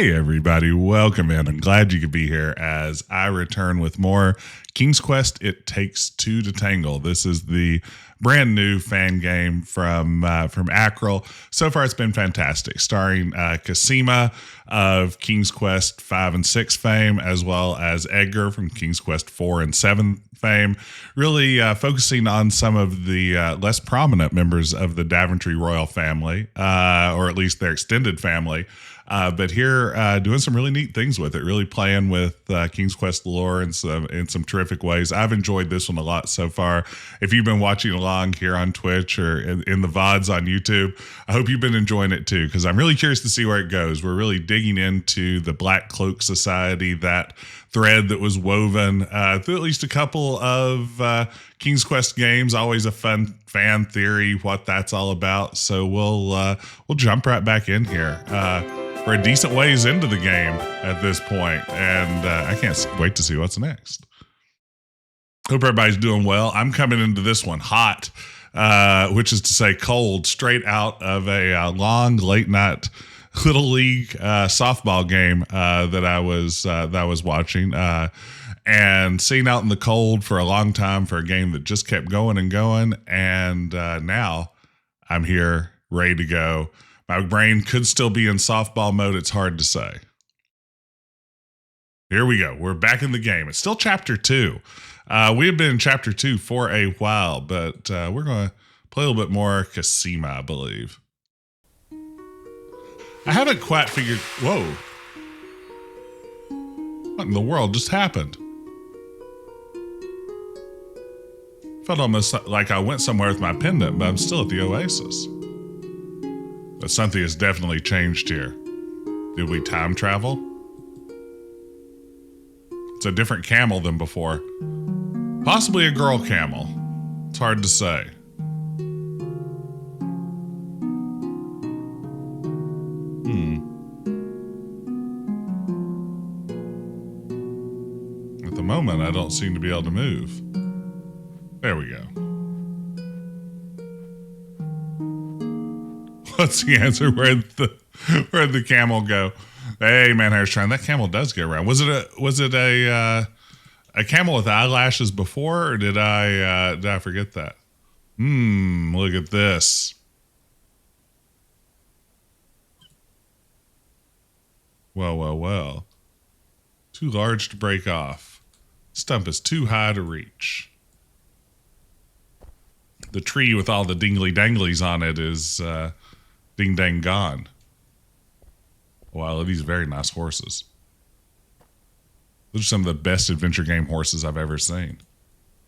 Hey everybody, welcome in. I'm glad you could be here as I return with more King's Quest It Takes Two to Tangle. This is the brand new fan game from Akril. So far it's been fantastic, starring Cassima of King's Quest 5 and 6 fame, as well as Edgar from King's Quest 4 and 7 fame, really focusing on some of the less prominent members of the Daventry royal family, or at least their extended family. But here, doing some really neat things with it, really playing with King's Quest lore in some terrific ways. I've enjoyed this one a lot so far. If you've been watching along here on Twitch or in the VODs on YouTube, I hope you've been enjoying it too, because I'm really curious to see where it goes. We're really digging into the Black Cloak Society, that thread that was woven through at least a couple of King's Quest games. Always a fun fan theory what that's all about. So we'll jump right back in here. We're a decent ways into the game at this point, and I can't wait to see what's next. Hope everybody's doing well. I'm coming into this one hot, which is to say cold, straight out of a long late night Little League softball game that I was watching, and sitting out in the cold for a long time for a game that just kept going and going, and now I'm here ready to go. My brain could still be in softball mode. It's hard to say. Here we go. We're back in the game. It's still chapter 2. We have been in chapter 2 for a while, but we're going to play a little bit more Cassima, I believe. I haven't quite figured... Whoa. What in the world just happened? Felt almost like I went somewhere with my pendant, but I'm still at the Oasis. But something has definitely changed here. Did we time travel? It's a different camel than before. Possibly a girl camel. It's hard to say. At the moment, I don't seem to be able to move. There we go. What's the answer? Where'd the camel go? Hey, man, Harris-Tran, that camel does go around. Was it a camel with eyelashes before, or did I forget that? Look at this. Well. Too large to break off. Stump is too high to reach. The tree with all the dingly-danglies on it is ding-dang gone. Wow, these are very nice horses. Those are some of the best adventure game horses I've ever seen.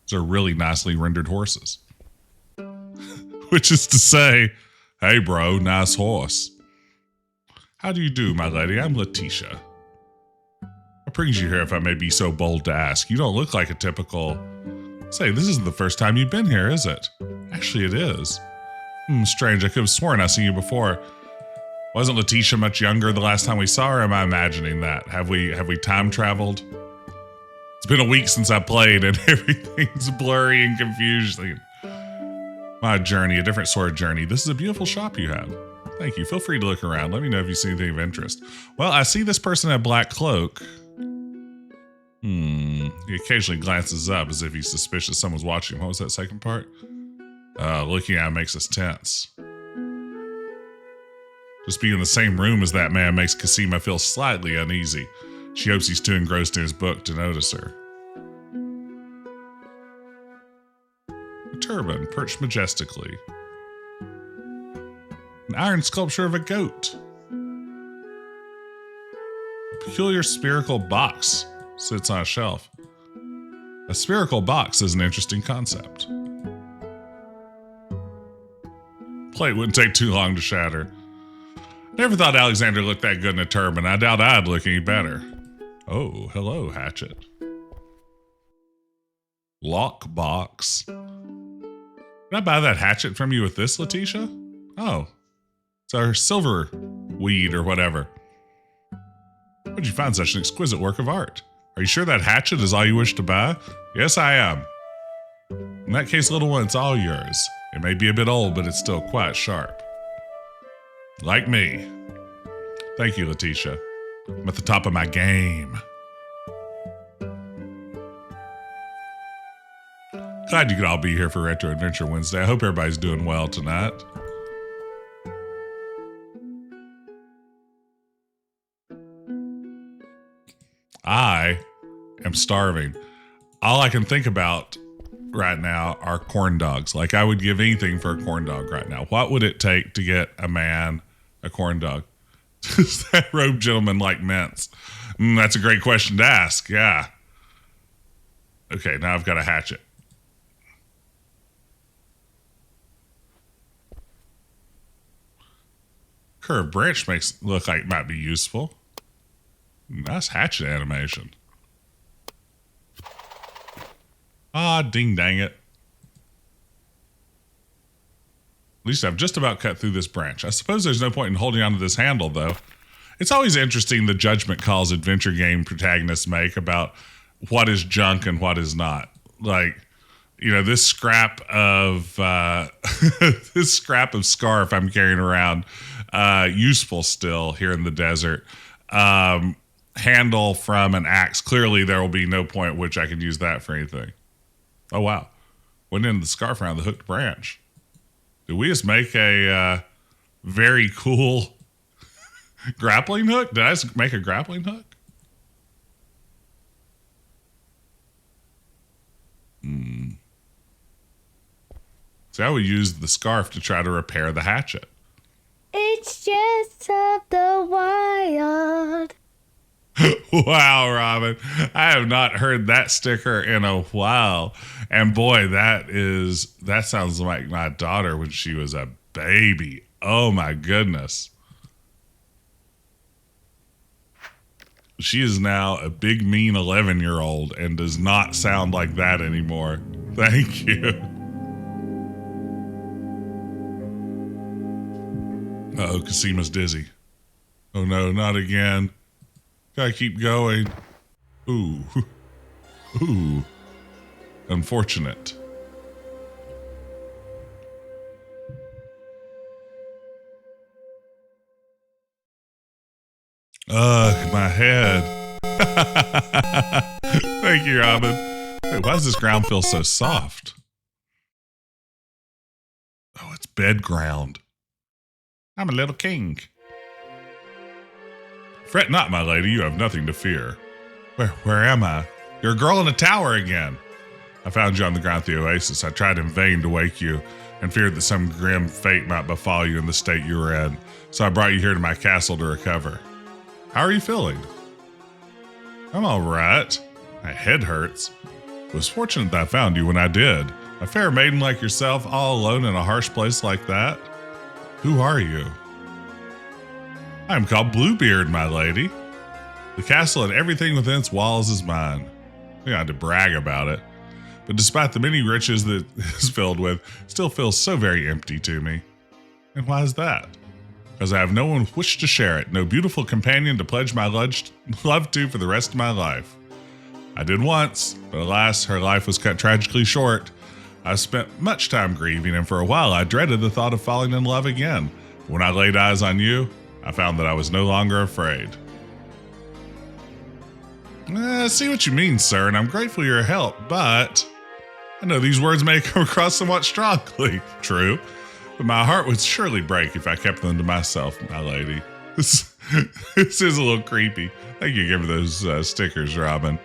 These are really nicely rendered horses. Which is to say, hey bro, nice horse. How do you do, my lady? I'm Letitia. What brings you here, if I may be so bold to ask? You don't look like a typical... Say, this isn't the first time you've been here, is it? Actually, it is. Strange, I could have sworn I've seen you before. Wasn't Letitia much younger the last time we saw her, or am I imagining that? Have we time traveled? It's been a week since I played, and everything's blurry and confusing. My journey, a different sort of journey. This is a beautiful shop you have. Thank you. Feel free to look around. Let me know if you see anything of interest. Well, I see this person in a black cloak. He occasionally glances up as if he's suspicious someone's watching him. What was that second part? Looking at him makes us tense. Just being in the same room as that man makes Cassima feel slightly uneasy. She hopes he's too engrossed in his book to notice her. A turban perched majestically. An iron sculpture of a goat. A peculiar spherical box sits on a shelf. A spherical box is an interesting concept. Plate wouldn't take too long to shatter. Never thought Alexander looked that good in a turban. I doubt I'd look any better. Oh, hello, hatchet. Lockbox. Did I buy that hatchet from you with this, Letitia? Oh, it's our silver weed or whatever. Where'd you find such an exquisite work of art? Are you sure that hatchet is all you wish to buy? Yes, I am. In that case, little one, it's all yours. It may be a bit old, but it's still quite sharp. Like me. Thank you, Letitia. I'm at the top of my game. Glad you could all be here for Retro Adventure Wednesday. I hope everybody's doing well tonight. I am starving. All I can think about right now are corn dogs. Like, I would give anything for a corn dog right now. What would it take to get a man a corn dog? Does that robed gentleman like mints? That's a great question to ask. Yeah. Okay, now I've got a hatchet. Curved branch makes it look like it might be useful. Nice hatchet animation. Ah, ding dang it. At least I've just about cut through this branch. I suppose there's no point in holding onto this handle, though. It's always interesting the judgment calls adventure game protagonists make about what is junk and what is not. Like, you know, this scrap of this scrap of scarf I'm carrying around, useful still here in the desert. Handle from an axe. Clearly, there will be no point at which I can use that for anything. Oh wow! Went into the scarf around the hooked branch. Did we just make a very cool grappling hook? Did I just make a grappling hook? So I would use the scarf to try to repair the hatchet. It's just of the wild. Wow, Robin. I have not heard that sticker in a while. And boy, that sounds like my daughter when she was a baby. Oh my goodness. She is now a big, mean 11-year-old and does not sound like that anymore. Thank you. Uh-oh, Cassima's dizzy. Oh no, not again. Gotta keep going. Ooh. Ooh. Unfortunate. Ugh, my head. Thank you, Robin. Wait, why does this ground feel so soft? Oh, it's bed ground. I'm a little king. Fret not, my lady, you have nothing to fear. Where am I? You're a girl in a tower again. I found you on the ground at the oasis. I tried in vain to wake you and feared that some grim fate might befall you in the state you were in. So I brought you here to my castle to recover. How are you feeling? I'm all right. My head hurts. It was fortunate that I found you when I did. A fair maiden like yourself, all alone in a harsh place like that. Who are you? I am called Bluebeard, my lady. The castle and everything within its walls is mine. I had to brag about it, but despite the many riches that it is filled with, it still feels so very empty to me. And why is that? Because I have no one with which to share it, no beautiful companion to pledge my love to for the rest of my life. I did once, but alas, her life was cut tragically short. I spent much time grieving, and for a while I dreaded the thought of falling in love again. But when I laid eyes on you, I found that I was no longer afraid. I see what you mean, sir, and I'm grateful for your help, but I know these words may come across somewhat strongly. True, but my heart would surely break if I kept them to myself, my lady. This is a little creepy. Thank you for those stickers, Robin.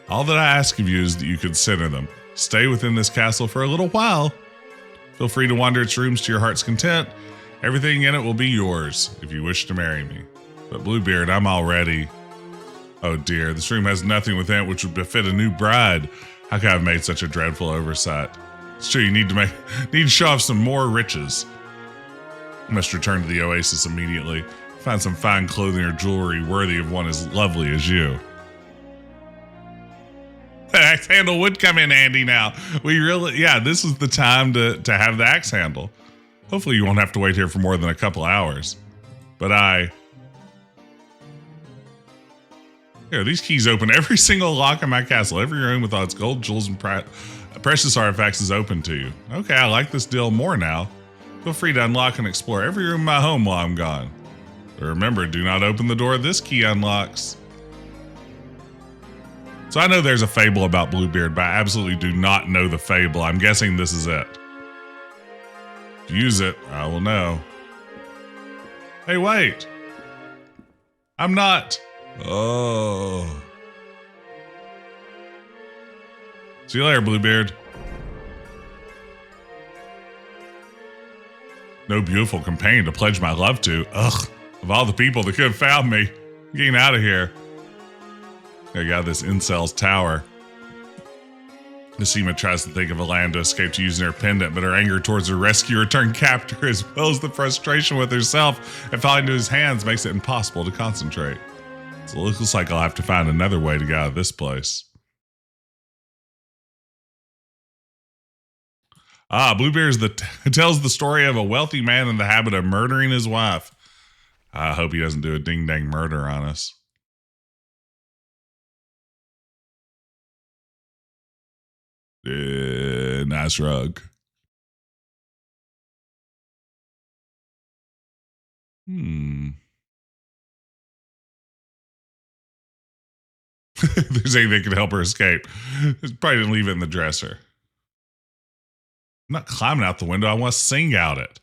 All that I ask of you is that you consider them. Stay within this castle for a little while. Feel free to wander its rooms to your heart's content. Everything in it will be yours if you wish to marry me. But Bluebeard, I'm all ready. Oh dear, this room has nothing within it which would befit a new bride. How could I have made such a dreadful oversight? It's true, you need to show off some more riches. I must return to the oasis immediately. Find some fine clothing or jewelry worthy of one as lovely as you. The axe handle would come in handy now. This is the time to have the axe handle. Hopefully you won't have to wait here for more than a couple hours. But here, these keys open every single lock in my castle. Every room with all its gold, jewels, and precious artifacts is open to you. Okay, I like this deal more now. Feel free to unlock and explore every room in my home while I'm gone. But remember, do not open the door this key unlocks. So I know there's a fable about Bluebeard, but I absolutely do not know the fable. I'm guessing this is it. If you use it, I will know. Hey, wait. I'm not. Oh. See you later, Bluebeard. No beautiful companion to pledge my love to. Ugh. Of all the people that could have found me. I'm getting out of here. I got this incel's tower. Cassima tries to think of a land to escape to using her pendant, but her anger towards her rescuer turned captor, as well as the frustration with herself and falling into his hands, makes it impossible to concentrate. So it looks like I'll have to find another way to get out of this place. Bluebeard tells the story of a wealthy man in the habit of murdering his wife. I hope he doesn't do a ding-dang murder on us. Nice rug. If there's anything that can help her escape, probably didn't leave it in the dresser. I'm not climbing out the window. I want to sing out it.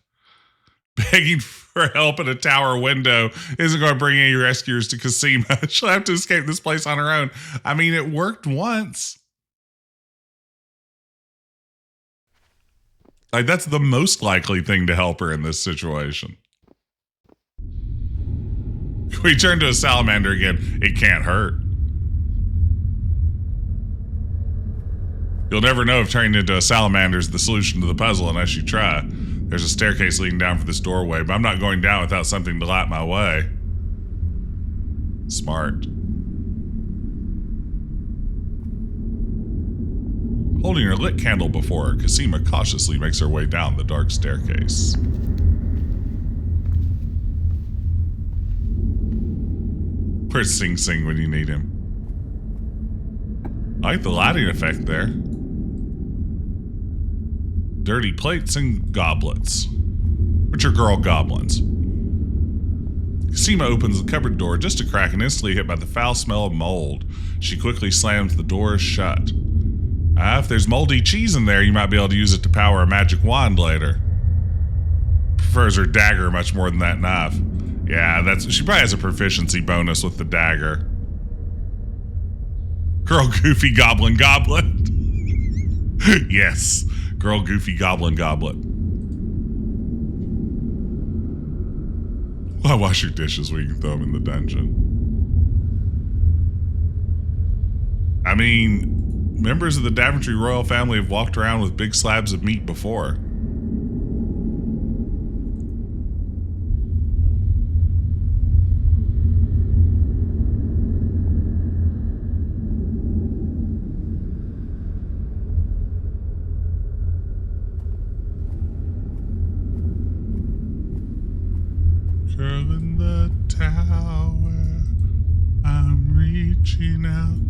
Begging for help at a tower window isn't going to bring any rescuers to Cassima. She'll have to escape this place on her own. I mean, it worked once. Like, that's the most likely thing to help her in this situation. We turn to a salamander again. It can't hurt. You'll never know if turning into a salamander is the solution to the puzzle unless you try. There's a staircase leading down for this doorway, but I'm not going down without something to light my way. Smart. Holding her lit candle before her, Cassima cautiously makes her way down the dark staircase. Where's Sing Sing when you need him? I like the lighting effect there. Dirty plates and goblets. Which are girl goblins. Cassima opens the cupboard door just a crack and instantly hit by the foul smell of mold. She quickly slams the door shut. If there's moldy cheese in there, you might be able to use it to power a magic wand later. Prefers her dagger much more than that knife. Yeah, she probably has a proficiency bonus with the dagger. Girl Goofy Goblin Goblet. Yes, Girl Goofy Goblin Goblet. Why wash your dishes when you can throw them in the dungeon? I mean, members of the Daventry royal family have walked around with big slabs of meat before. Girl in the tower, I'm reaching out.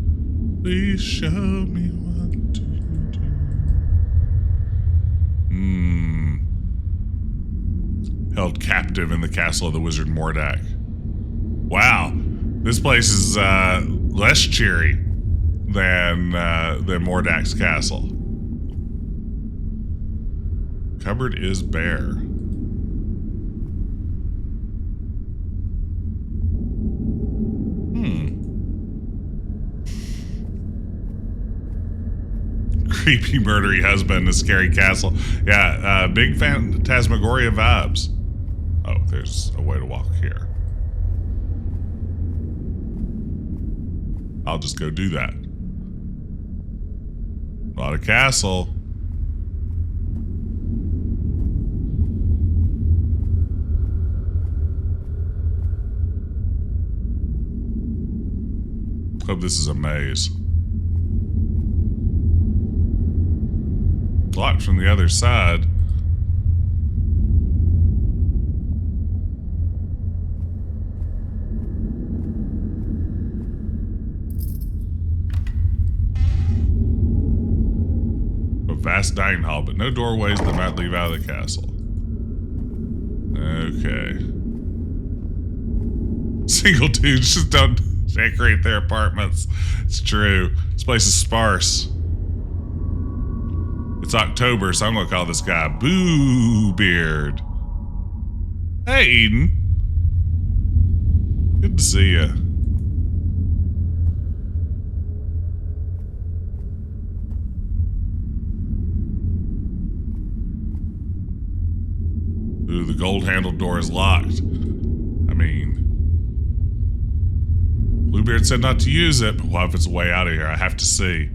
Please show me what to do. Held captive in the castle of the wizard Mordak. Wow, this place is less cheery than Mordak's castle. Cupboard is bare. Creepy, murdery husband in a scary castle. Yeah, big Phantasmagoria vibes. Oh, there's a way to walk here. I'll just go do that. Not a castle. Hope this is a maze. Locked from the other side. A vast dining hall, but no doorways that might lead out of the castle. Okay. Single dudes just don't decorate their apartments. It's true. This place is sparse. It's October, so I'm going to call this guy Boo Beard. Hey, Eden. Good to see you. Ooh, the gold-handled door is locked. I mean, Bluebeard said not to use it, but what if it's a way out of here? I have to see.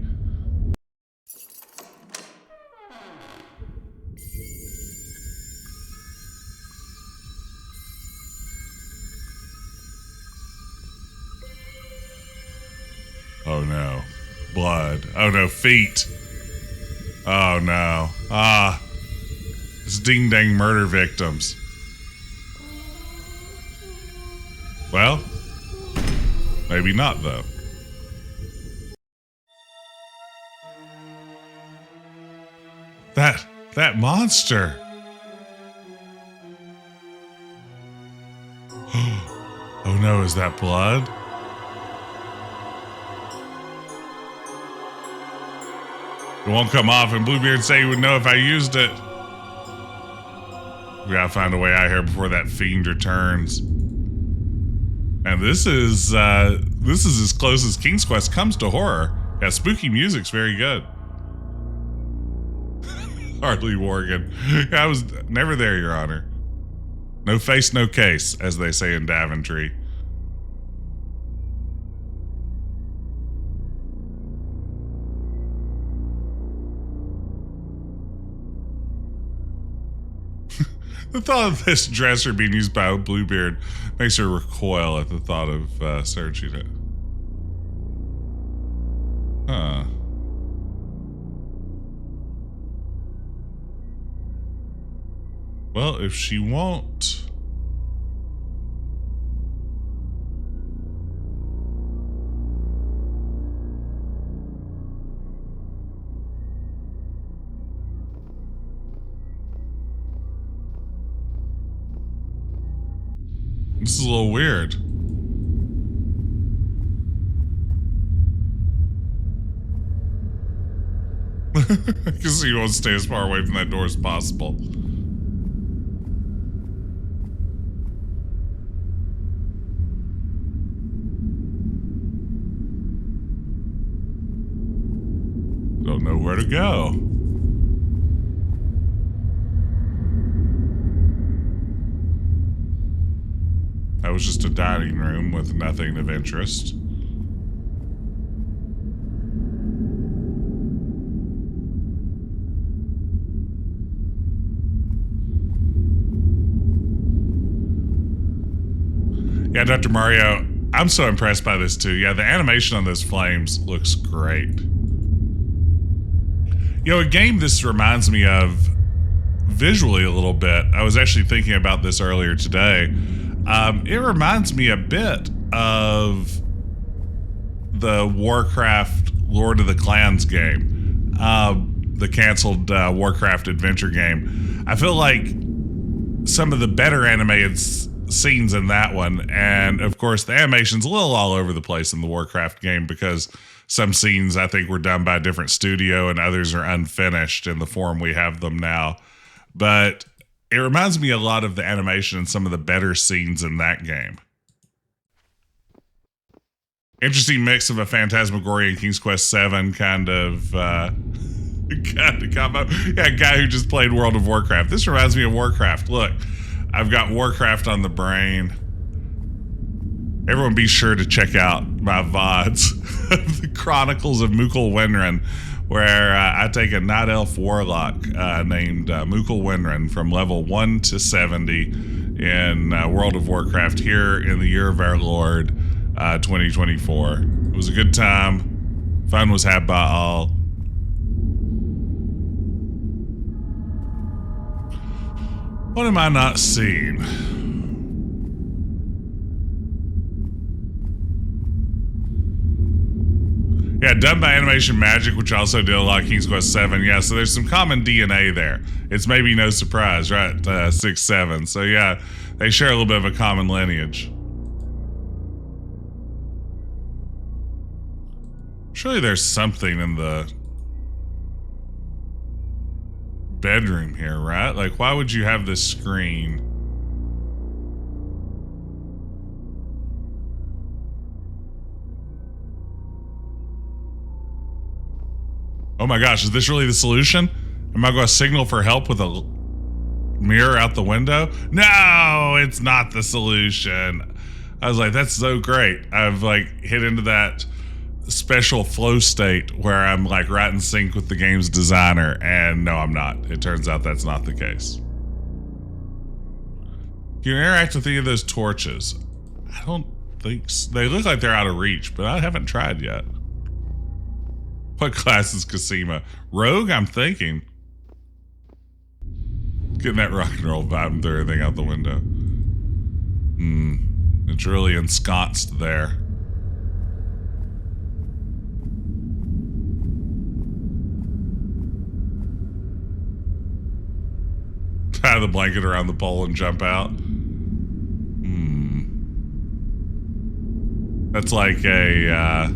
Oh no. Blood. Oh no, feet. Oh no. Ah. It's ding dang murder victims. Well, maybe not though. That monster. Oh no, is that blood? It won't come off, and Bluebeard say he would know if I used it. We gotta find a way out here before that fiend returns. And this is as close as King's Quest comes to horror. Yeah, spooky music's very good. Harley Morgan. I was never there, Your Honor. No face, no case, as they say in Daventry. The thought of this dresser being used by Bluebeard makes her recoil at the thought of searching it. Huh. Well, if she won't... This is a little weird. Because you want to stay as far away from that door as possible. Don't know where to go. That was just a dining room with nothing of interest. Yeah, Dr. Mario, I'm so impressed by this too. Yeah, the animation on those flames looks great. You know, a game this reminds me of visually a little bit. I was actually thinking about this earlier today. It reminds me a bit of the Warcraft Lord of the Clans game, the canceled Warcraft adventure game. I feel like some of the better animated scenes in that one, and of course the animation's a little all over the place in the Warcraft game because some scenes I think were done by a different studio and others are unfinished in the form we have them now. But it reminds me a lot of the animation and some of the better scenes in that game. Interesting mix of a Phantasmagoria King's Quest 7 kind of combo. Yeah, a guy who just played World of Warcraft. This reminds me of Warcraft. Look, I've got Warcraft on the brain. Everyone be sure to check out my VODs of the Chronicles of Mukul Wenren, where I take a Night Elf Warlock named Mukul Wenren from level 1 to 70 in World of Warcraft here in the year of our Lord, 2024. It was a good time. Fun was had by all. What am I not seeing? Yeah, done by Animation Magic, which also did a lot of King's Quest 7. Yeah, so there's some common DNA there. It's maybe no surprise, right? 6, 7. So yeah, they share a little bit of a common lineage. Surely there's something in the bedroom here, right? Like, why would you have this screen? Oh my gosh, is this really the solution? Am I going to signal for help with a mirror out the window? No, it's not the solution. I was like, that's so great. I've like hit into that special flow state where I'm like right in sync with the game's designer, and no, I'm not. It turns out that's not the case. Can you interact with any of those torches? I don't think so. They look like they're out of reach, but I haven't tried yet. What class is Cassima? Rogue, I'm thinking. Getting that rock and roll vibe and throw everything out the window. It's really ensconced there. Tie the blanket around the pole and jump out. That's like a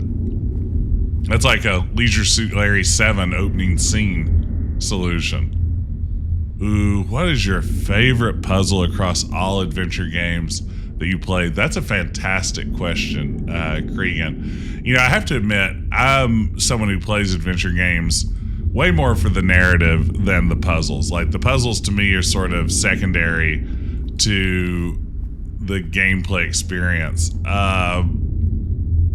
Leisure Suit Larry 7 opening scene solution. Ooh, what is your favorite puzzle across all adventure games that you played? That's a fantastic question, Cregan. You know, I have to admit, I'm someone who plays adventure games way more for the narrative than the puzzles. Like, the puzzles to me are sort of secondary to the gameplay experience.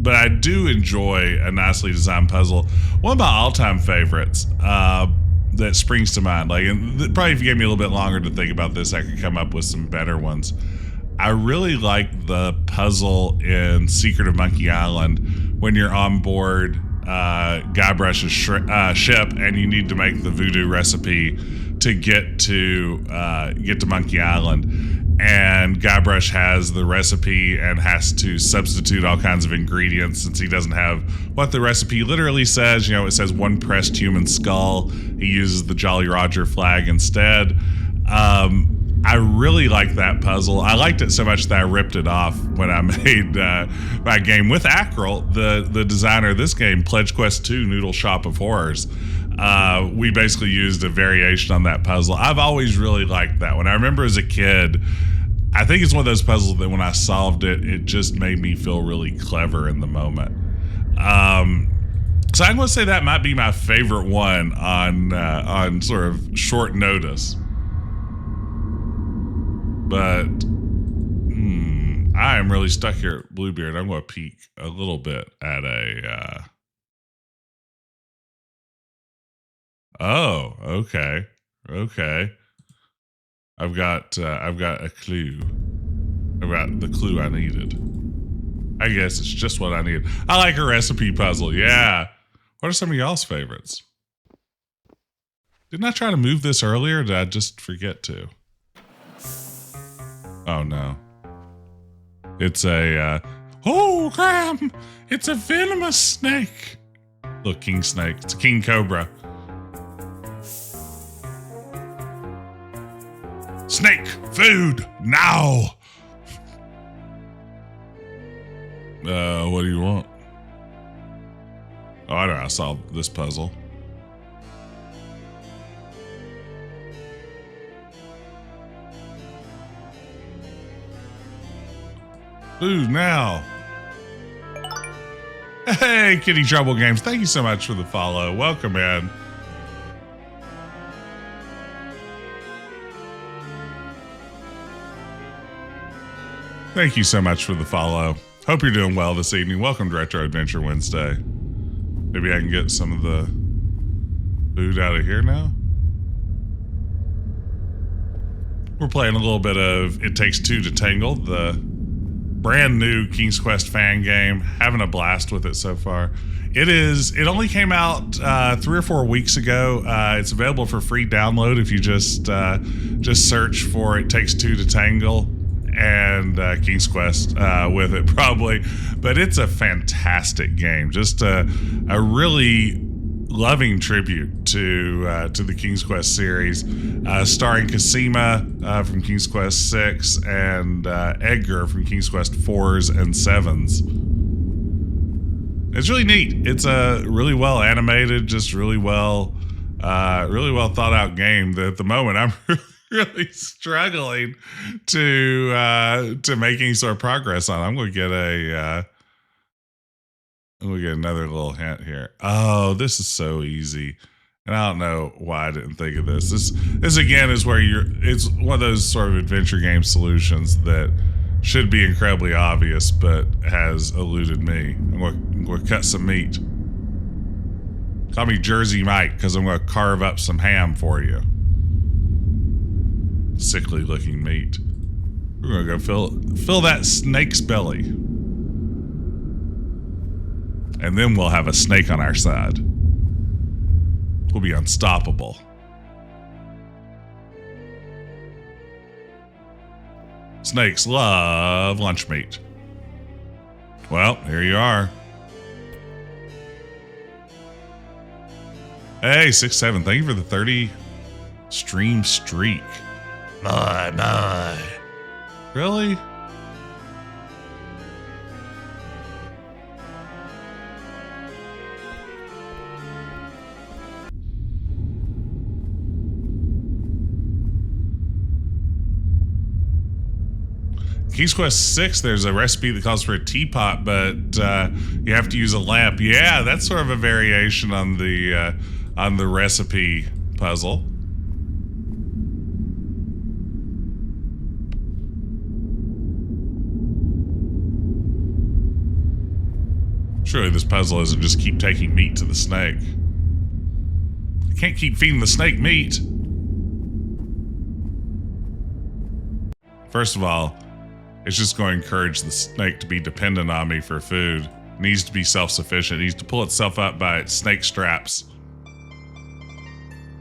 But I do enjoy a nicely designed puzzle. One of my all-time favorites that springs to mind, like, and probably if you gave me a little bit longer to think about this, I could come up with some better ones. I really like the puzzle in Secret of Monkey Island when you're on board Guybrush's ship and you need to make the voodoo recipe to get to Monkey Island. And Guybrush has the recipe and has to substitute all kinds of ingredients since he doesn't have what the recipe literally says. You know, it says one pressed human skull. He uses the Jolly Roger flag instead. I really like that puzzle. I liked it so much that I ripped it off when I made my game with Akril, the designer of this game, Pledge Quest 2 Noodle Shop of Horrors. We basically used a variation on that puzzle. I've always really liked that one. I remember as a kid, I think it's one of those puzzles that when I solved it, it just made me feel really clever in the moment. So I'm going to say that might be my favorite one on sort of short notice. But I am really stuck here at Bluebeard. I'm going to peek a little bit at a... Oh, okay. I've got a clue. I've got the clue I needed. I guess it's just what I need. I like a recipe puzzle. Yeah. What are some of y'all's favorites? Didn't I try to move this earlier? Or did I just forget to? Oh no. It's a oh Graham! It's a venomous snake. Look, king snake. It's a king cobra. Snake food now. What do you want? Oh, I don't know. I solved this puzzle. Food now. Hey, Kitty Trouble Games. Thank you so much for the follow. Welcome in. Thank you so much for the follow. Hope you're doing well this evening. Welcome to Retro Adventure Wednesday. Maybe I can get some of the food out of here now. We're playing a little bit of It Takes Two to Tangle, the brand new King's Quest fan game. Having a blast with it so far. It only came out 3 or 4 weeks ago. It's available for free download if you just search for It Takes Two to Tangle and King's Quest with it probably. But it's a fantastic game. Just a really loving tribute to the King's Quest series, starring Cassima from King's Quest 6 and Edgar from King's Quest 4s and 7s. It's really neat. It's a really well animated, just really well thought out game. That at the moment I'm really struggling to make any sort of progress on. I'm going to get another little hint here. Oh, this is so easy. And I don't know why I didn't think of this. This again is where it's one of those sort of adventure game solutions that should be incredibly obvious, but has eluded me. I'm going to cut some meat. Call me Jersey Mike, because I'm going to carve up some ham for you. Sickly looking meat. We're going to go fill that snake's belly. And then we'll have a snake on our side. We'll be unstoppable. Snakes love lunch meat. Well, here you are. Hey, 6-7. Thank you for the 30 stream streak. My. Really? King's Quest 6, there's a recipe that calls for a teapot, but you have to use a lamp. Yeah, that's sort of a variation on the recipe puzzle. Surely this puzzle isn't just keep taking meat to the snake. I can't keep feeding the snake meat. First of all, it's just going to encourage the snake to be dependent on me for food. It needs to be self-sufficient. It needs to pull itself up by its snake straps.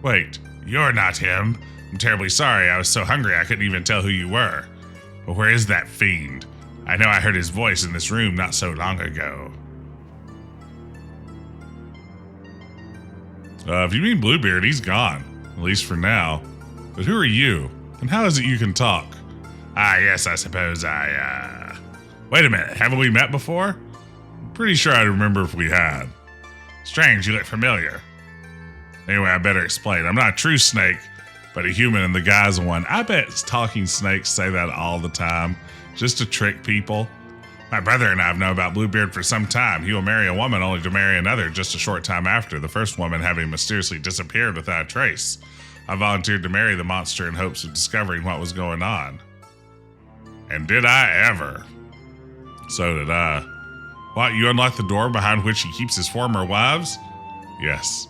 Wait, you're not him. I'm terribly sorry. I was so hungry I couldn't even tell who you were. But where is that fiend? I know I heard his voice in this room not so long ago. If you mean Bluebeard, he's gone. At least for now. But who are you? And how is it you can talk? Ah, yes, I suppose Wait a minute, haven't we met before? I'm pretty sure I remember if we had. Strange, you look familiar. Anyway, I better explain. I'm not a true snake, but a human in the guise of one. I bet talking snakes say that all the time, just to trick people. My brother and I have known about Bluebeard for some time. He will marry a woman only to marry another just a short time after, the first woman having mysteriously disappeared without a trace. I volunteered to marry the monster in hopes of discovering what was going on. And did I ever? So did I. What, you unlocked the door behind which he keeps his former wives? Yes.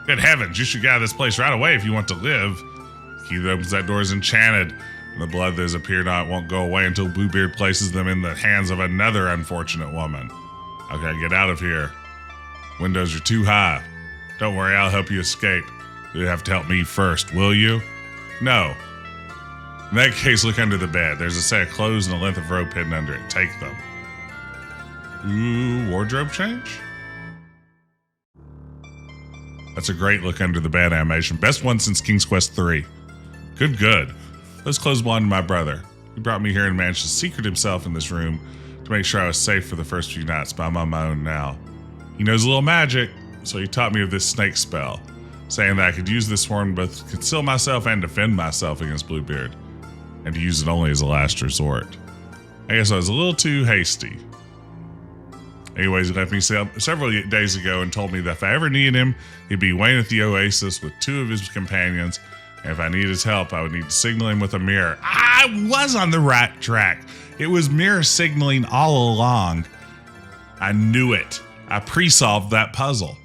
Good heavens, you should get out of this place right away if you want to live. The key that opens that door is enchanted, and the blood that has appeared on it won't go away until Bluebeard places them in the hands of another unfortunate woman. Okay, get out of here. Windows are too high. Don't worry, I'll help you escape. You'll have to help me first, will you? No. In that case, look under the bed. There's a set of clothes and a length of rope hidden under it. Take them. Ooh, wardrobe change? That's a great look under the bed animation. Best one since King's Quest 3. Good. Those clothes belong to my brother. He brought me here and managed to secret himself in this room to make sure I was safe for the first few nights, but I'm on my own now. He knows a little magic, so he taught me of this snake spell, saying that I could use this form to both conceal myself and defend myself against Bluebeard, and to use it only as a last resort. I guess I was a little too hasty. Anyways, he left me several days ago and told me that if I ever needed him, he'd be waiting at the oasis with 2 of his companions, and if I needed his help, I would need to signal him with a mirror. I was on the right track. It was mirror signaling all along. I knew it. I pre-solved that puzzle.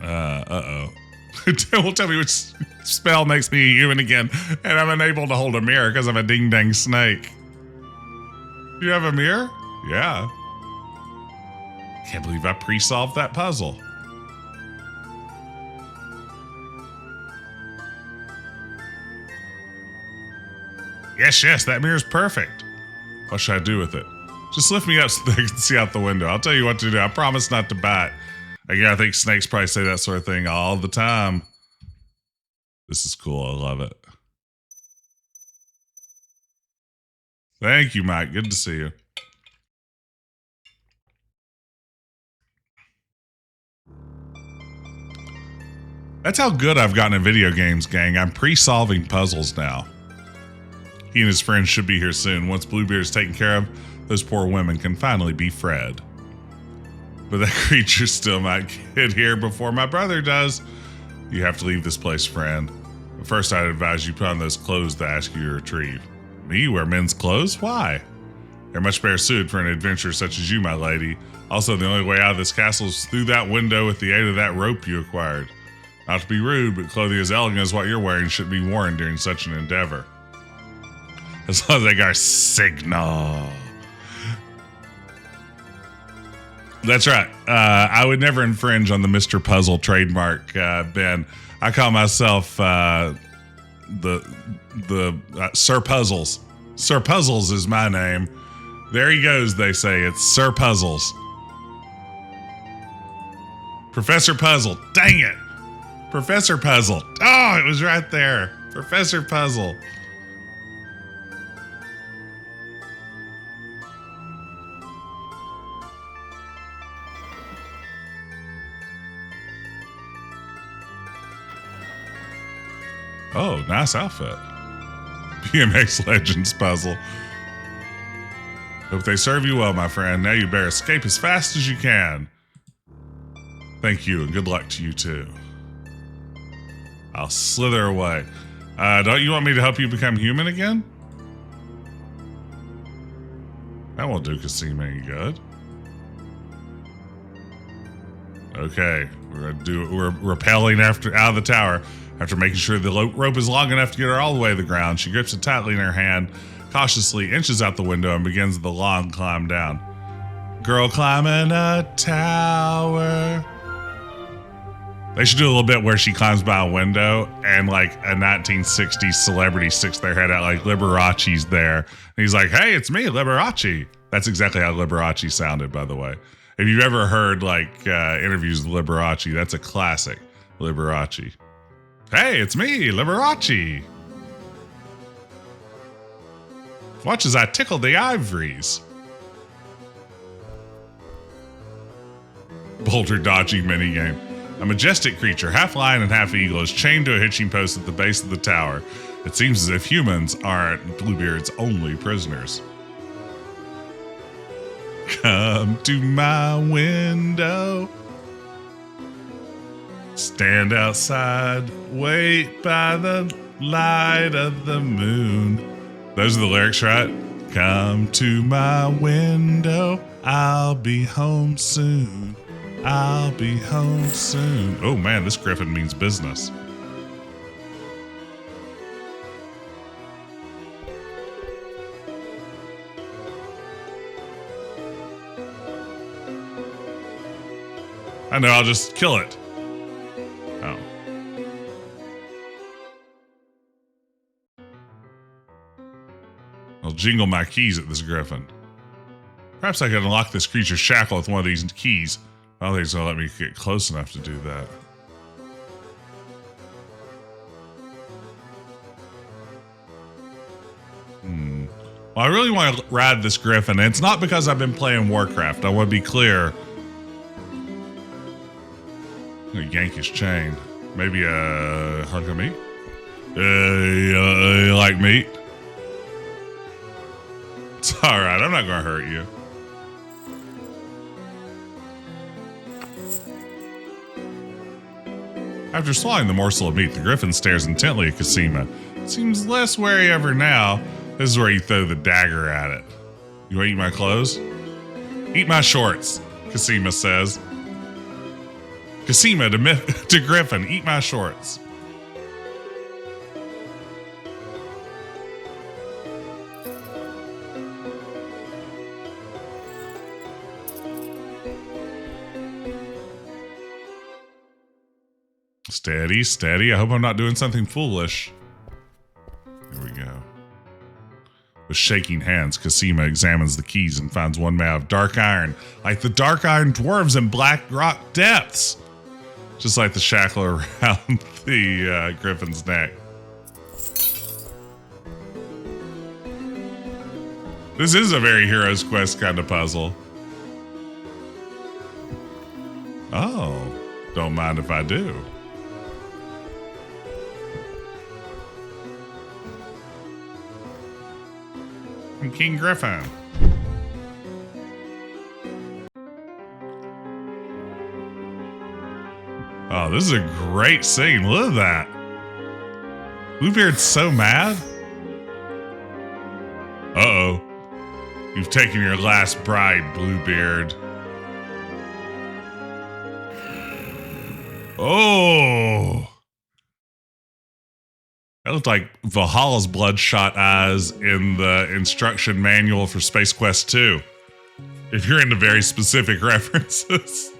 Uh-oh. Don't tell me which spell makes me human again, and I'm unable to hold a mirror because I'm a ding-dang snake. You have a mirror? Yeah. Can't believe I pre-solved that puzzle. Yes, that mirror's perfect. What should I do with it? Just lift me up so they can see out the window. I'll tell you what to do. I promise not to bite. Again, I think snakes probably say that sort of thing all the time. This is cool. I love it. Thank you, Mike. Good to see you. That's how good I've gotten at video games, gang. I'm pre-solving puzzles now. He and his friends should be here soon. Once Bluebeard's taken care of, those poor women can finally be fed. But that creature still might get here before my brother does. You have to leave this place, friend. But first, I'd advise you put on those clothes to ask you to retrieve. Me wear men's clothes? Why? They're much better suited for an adventure such as you, my lady. Also, the only way out of this castle is through that window with the aid of that rope you acquired. Not to be rude, but clothing as elegant as what you're wearing should be worn during such an endeavor. As long as they got a signal. That's right. I would never infringe on the Mr. Puzzle trademark, Ben. I call myself the Sir Puzzles. Sir Puzzles is my name. There he goes, they say. It's Sir Puzzles. Professor Puzzle. Dang it. Professor Puzzle. Oh, it was right there. Professor Puzzle. Oh, nice outfit. BMX Legends puzzle. Hope they serve you well, my friend. Now you better escape as fast as you can. Thank you, and good luck to you, too. I'll slither away. Don't you want me to help you become human again? That won't do Cassima any good. Okay, we're rappelling out of the tower. After making sure the rope is long enough to get her all the way to the ground, she grips it tightly in her hand, cautiously inches out the window, and begins the long climb down. Girl climbing a tower. They should do a little bit where she climbs by a window and like a 1960s celebrity sticks their head out like Liberace's there. And he's like, hey, it's me, Liberace. That's exactly how Liberace sounded, by the way. If you've ever heard like interviews with Liberace, that's a classic, Liberace. Hey, it's me, Liberace. Watch as I tickle the ivories. Boulder dodging minigame. A majestic creature, half lion and half eagle, is chained to a hitching post at the base of the tower. It seems as if humans aren't Bluebeard's only prisoners. Come to my window. Stand outside, wait by the light of the moon. Those are the lyrics, right? Come to my window, I'll be home soon. I'll be home soon. Oh man, this griffin means business. I know, I'll just kill it. Oh. I'll jingle my keys at this griffin. Perhaps I can unlock this creature's shackle with one of these keys. I don't think it's going to let me get close enough to do that. Well, I really want to ride this griffin, and it's not because I've been playing Warcraft. I want to be clear. I'm going to yank his chain. Maybe a hunk of meat? You like meat? It's alright, I'm not going to hurt you. After swallowing the morsel of meat, the griffin stares intently at Cassima. It seems less wary of her now. This is where you throw the dagger at it. You want to eat my clothes? Eat my shorts, Cassima says. Cassima to Griffin, eat my shorts. Steady, steady. I hope I'm not doing something foolish. Here we go. With shaking hands, Cassima examines the keys and finds one made of dark iron, like the dark iron dwarves in Black Rock Depths. Just like the shackle around the griffin's neck. This is a very Hero's Quest kind of puzzle. Oh, don't mind if I do. I'm King Griffin. Oh, this is a great scene. Look at that. Bluebeard's so mad. Uh-oh. You've taken your last bride, Bluebeard. Oh. That looked like Valhalla's bloodshot eyes in the instruction manual for Space Quest 2. If you're into very specific references.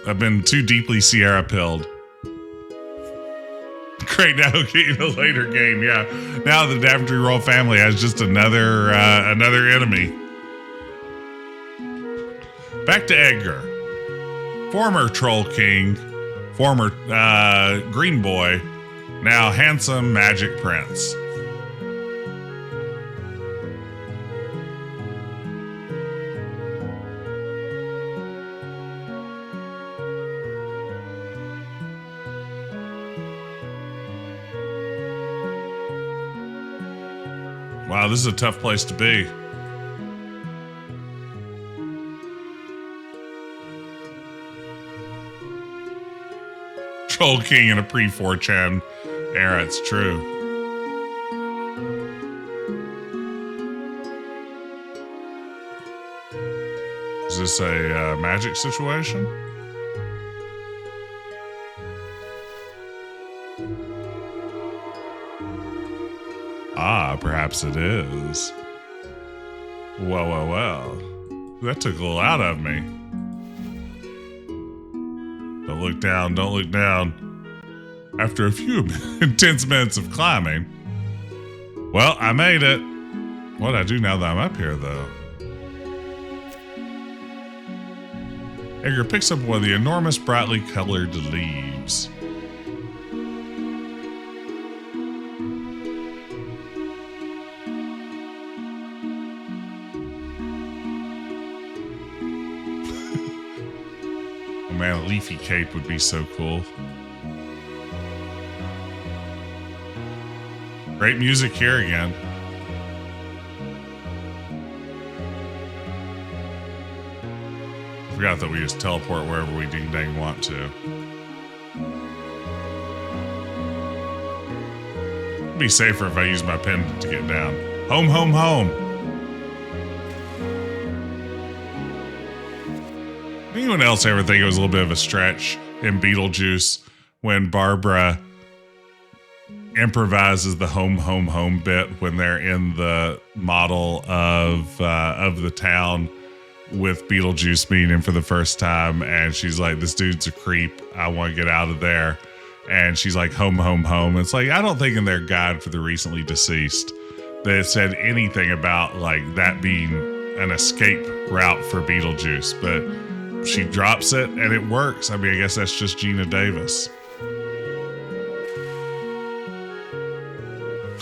I've been too deeply Sierra pilled. Great, now getting a later game, yeah. Now the Daventry Royal family has just another enemy. Back to Edgar. Former Troll King, former Green Boy, now handsome Magic Prince. Wow, this is a tough place to be. Troll King in a pre-4chan era, it's true. Is this a magic situation? Ah, perhaps it is. Well. That took a little out of me. Don't look down, don't look down. After a few intense minutes of climbing. Well, I made it. What do I do now that I'm up here, though? Edgar picks up one of the enormous brightly colored leaves. Man, a leafy cape would be so cool. Great music here again. Forgot that we just teleport wherever we ding dang want to. It'd be safer if I use my pen to get down. Home, home, home. Anyone else ever think it was a little bit of a stretch in Beetlejuice when Barbara improvises the home, home, home bit when they're in the model of the town with Beetlejuice meeting him for the first time, and she's like, "This dude's a creep. I want to get out of there." And she's like, "Home, home, home." It's like, I don't think in their guide for the recently deceased that it said anything about like that being an escape route for Beetlejuice, but she drops it and it works. I mean, I guess that's just Gina Davis.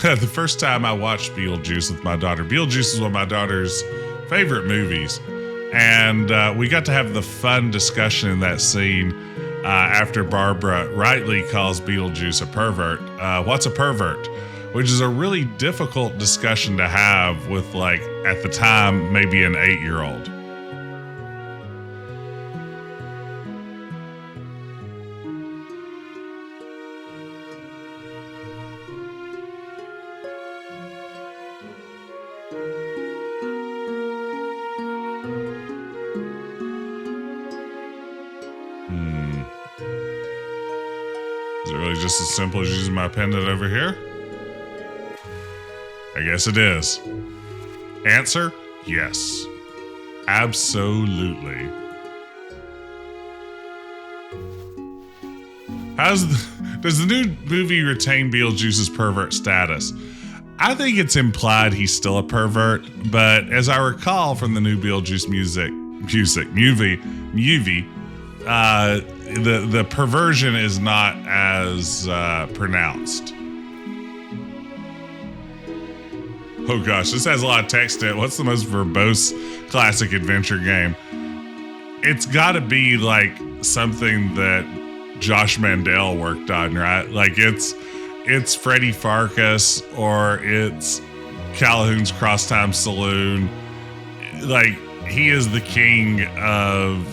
The first time I watched Beetlejuice with my daughter, Beetlejuice is one of my daughter's favorite movies. And we got to have the fun discussion in that scene after Barbara rightly calls Beetlejuice a pervert. What's a pervert? Which is a really difficult discussion to have with, like, at the time, maybe an 8-year-old. Is it really just as simple as using my pendant over here? I guess it is. Answer, yes. Absolutely. Does the new movie retain Beetlejuice's pervert status? I think it's implied he's still a pervert, but as I recall from the new Beetlejuice movie, the perversion is not as pronounced. Oh gosh, this has a lot of text in it. What's the most verbose classic adventure game? It's got to be like something that Josh Mandel worked on, right? Like it's Freddie Farkas or it's Calhoun's Crosstime Saloon. Like he is the king of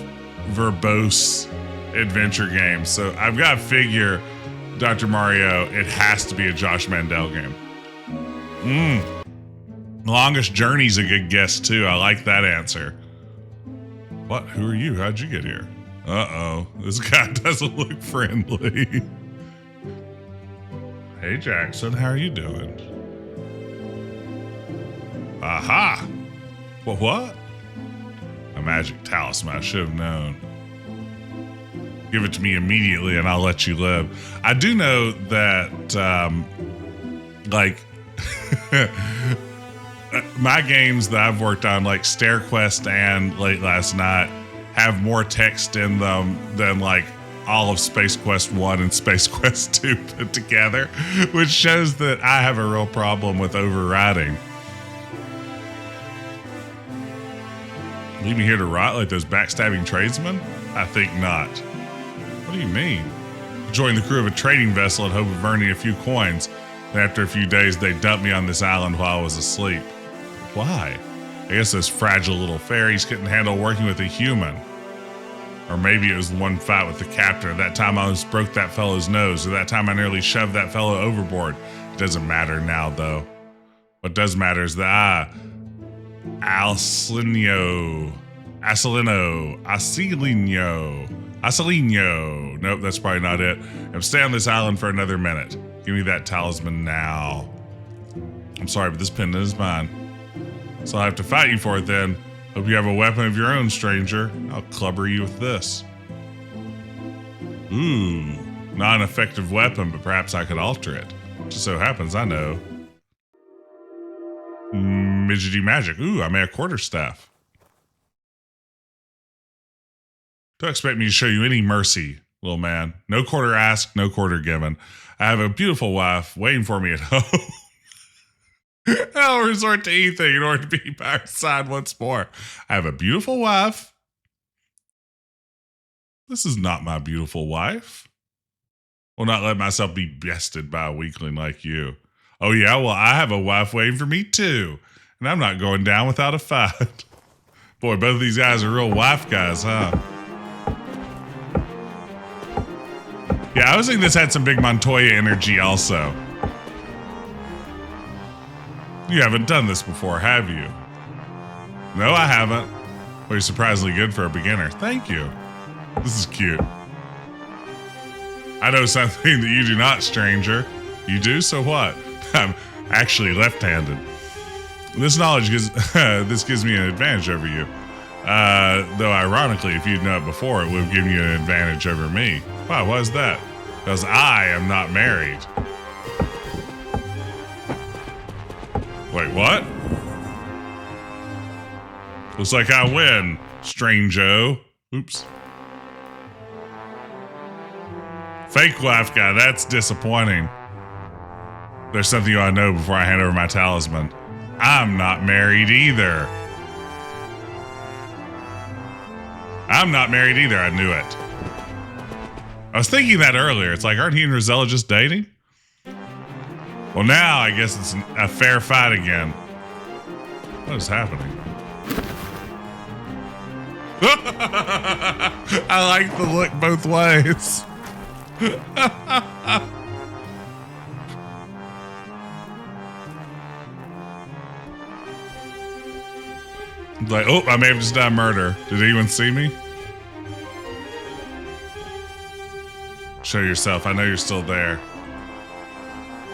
verbose adventure games. So I've got to figure, Dr. Mario, it has to be a Josh Mandel game. Longest Journey's a good guess too. I like that answer. What? Who are you? How'd you get here? Uh-oh. This guy doesn't look friendly. Hey, Jackson. How are you doing? Aha! What? A magic talisman. I should have known. Give it to me immediately and I'll let you live. I do know that, like, my games that I've worked on, like Stair Quest and Late Last Night, have more text in them than like all of Space Quest 1 and Space Quest 2 put together, which shows that I have a real problem with overriding. Leave me here to rot like those backstabbing tradesmen? I think not. What do you mean? Join the crew of a trading vessel in hope of earning a few coins. And after a few days, they dumped me on this island while I was asleep. Why? I guess those fragile little fairies couldn't handle working with a human. Or maybe it was the one fight with the captain. That time I almost broke that fellow's nose. Or that time I nearly shoved that fellow overboard. It doesn't matter now, though. What does matter is that Acelino. Nope, that's probably not it. I'm staying on this island for another minute. Give me that talisman now. I'm sorry, but this pendant is mine. So I'll have to fight you for it then. Hope you have a weapon of your own, stranger. I'll clubber you with this. Ooh, not an effective weapon, but perhaps I could alter it. Just so happens I know. Midgety magic. Ooh, I made a quarterstaff. Don't expect me to show you any mercy, little man. No quarter asked, no quarter given. I have a beautiful wife waiting for me at home. I'll resort to anything in order to be by her side once more. I have a beautiful wife. This is not my beautiful wife. Will not let myself be bested by a weakling like you. Oh yeah, well I have a wife waiting for me too. And I'm not going down without a fight. Boy, both of these guys are real wife guys, huh? Yeah, I was thinking this had some big Montoya energy also. You haven't done this before, have you? No, I haven't. Well, you're surprisingly good for a beginner. Thank you. This is cute. I know something that you do not, stranger. You do? So what? I'm actually left-handed. This knowledge gives me an advantage over you. Though ironically, if you'd known it before, it would have given you an advantage over me. Wow, why is that? Because I am not married. Wait, what? Looks like I win, strange-o. Oops. Fake wife guy, that's disappointing. There's something you ought to know before I hand over my talisman. I'm not married either. I'm not married either, I knew it. I was thinking that earlier. It's like, aren't he and Rosella just dating? Well, now I guess it's a fair fight again. What is happening? I like the look both ways. Like, oh, I may have just done murder. Did anyone see me? Show yourself. I know you're still there.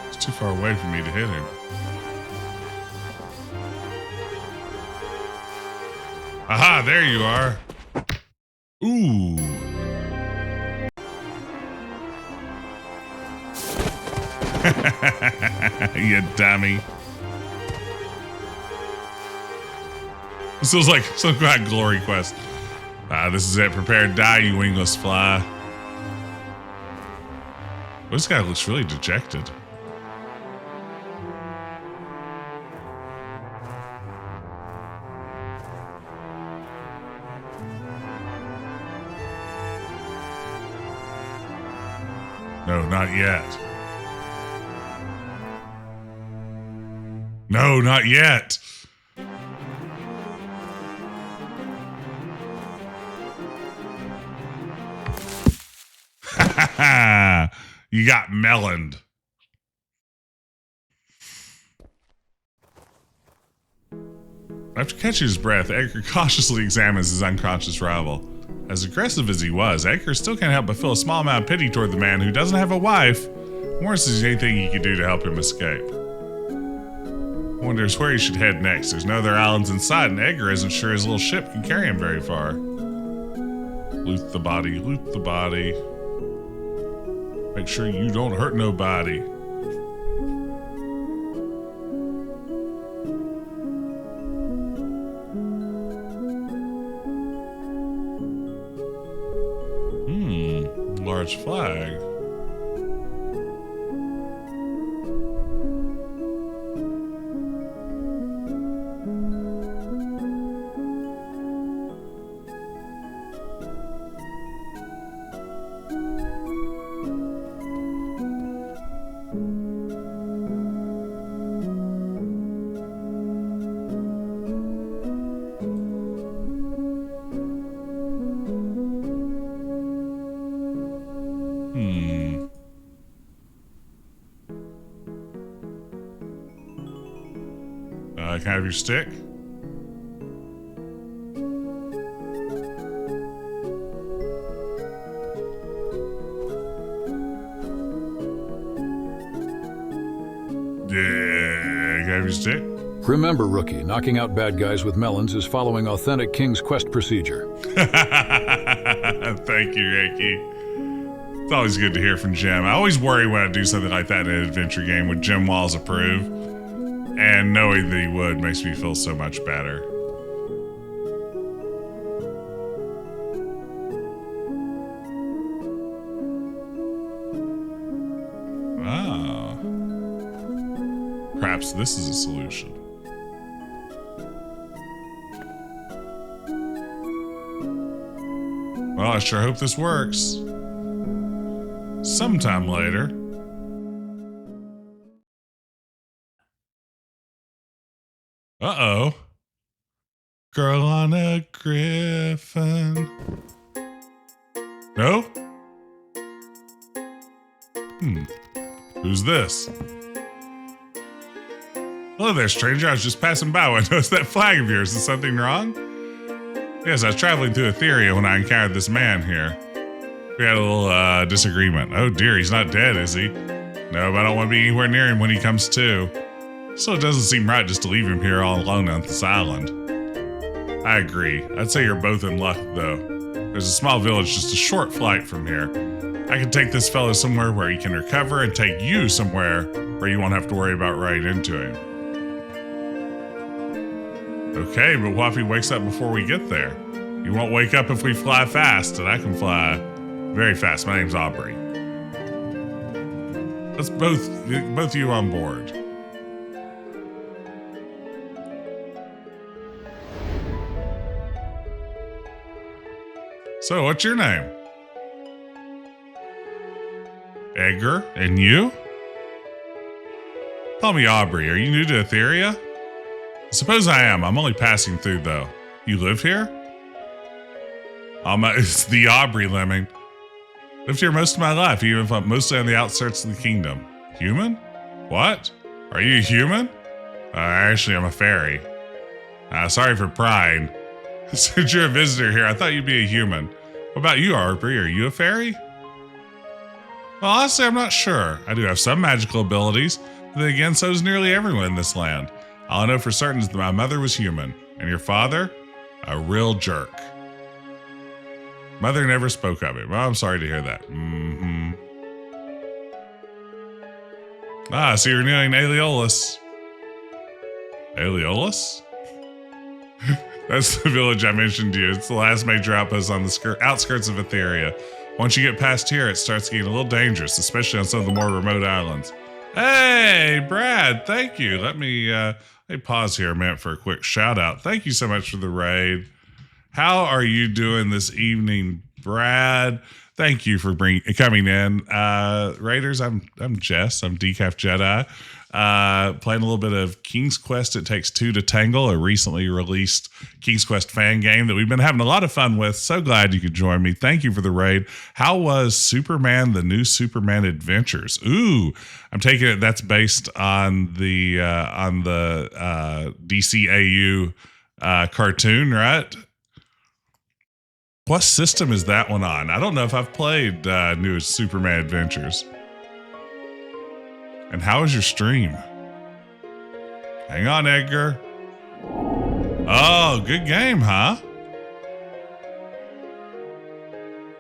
It's too far away for me to hit him. Aha, there you are. Ooh. You dummy. This feels like some kind of glory quest. This is it. Prepare to die, you wingless fly. Well, this guy looks really dejected. No, not yet. No, not yet. Ha ha! You got meloned. After catching his breath, Edgar cautiously examines his unconscious rival. As aggressive as he was, Edgar still can't help but feel a small amount of pity toward the man who doesn't have a wife. Morris is anything he could do to help him escape. Wonders where he should head next. There's no other islands in sight, and Edgar isn't sure his little ship can carry him very far. Loot the body, loot the body. Make sure you don't hurt nobody. Large flag. Can I have your stick? Yeah, can I have your stick? Remember, rookie, knocking out bad guys with melons is following authentic King's Quest procedure. Thank you, Ricky. It's always good to hear from Jim. I always worry when I do something like that in an adventure game with Jim Walls approve. And knowing that he would makes me feel so much better. Ah. Perhaps this is a solution. Well, I sure hope this works. Sometime later. Uh-oh. Girl on a griffin. No? Who's this? Hello there, stranger. I was just passing by when I noticed that flag of yours. Is something wrong? Yes, I was traveling through Etheria when I encountered this man here. We had a little disagreement. Oh dear, he's not dead, is he? No, but I don't want to be anywhere near him when he comes to. So it doesn't seem right just to leave him here all alone on this island. I agree. I'd say you're both in luck, though. There's a small village just a short flight from here. I can take this fellow somewhere where he can recover and take you somewhere where you won't have to worry about running into him. Okay, but what if he wakes up before we get there? He won't wake up if we fly fast, and I can fly very fast. My name's Aubrey. Let's both you on board. So, what's your name? Edgar, and you? Call me Aubrey. Are you new to Etheria? I suppose I am. I'm only passing through, though. You live here? It's the Aubrey lemming. Lived here most of my life, even if I'm mostly on the outskirts of the kingdom. Human? What? Are you a human? Actually, I'm a fairy. Sorry for prying. Since you're a visitor here, I thought you'd be a human. What about you, Aubrey? Are you a fairy? Well, honestly, I'm not sure. I do have some magical abilities, but then again, so does nearly everyone in this land. All I know for certain is that my mother was human, and your father? A real jerk. Mother never spoke of it. Well, I'm sorry to hear that. So you're nearing Aeolus. Aeolus? That's the village I mentioned to you. It's the last major outpost on the outskirts of Etheria. Once you get past here, it starts getting a little dangerous, especially on some of the more remote islands. Hey, Brad, thank you. Let me pause here a minute for a quick shout out. Thank you so much for the raid. How are you doing this evening, Brad, thank you for coming in. Raiders, I'm Jess. I'm Decaf Jedi. Playing a little bit of King's Quest It Takes Two to Tangle, a recently released King's Quest fan game that we've been having a lot of fun with. So glad you could join me. Thank you for the raid. How was Superman, the new Superman Adventures? Ooh, I'm taking it that's based on the DCAU cartoon, right? What system is that one on? I don't know if I've played new Superman Adventures. And how is your stream? Hang on, Edgar. Oh, good game, huh?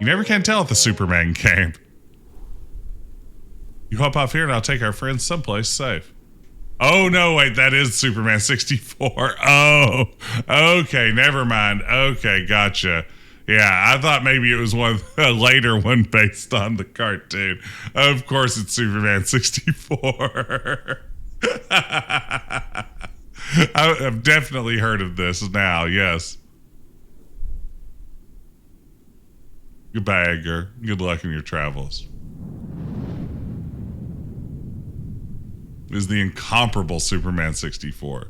You never can tell at the Superman game. You hop off here and I'll take our friends someplace safe. Oh, no, wait, that is Superman 64. Oh, okay, never mind. Okay, gotcha. Yeah, I thought maybe it was a later one based on the cartoon. Of course, it's Superman 64. I've definitely heard of this now, yes. Goodbye, Edgar. Good luck in your travels. Is the incomparable Superman 64.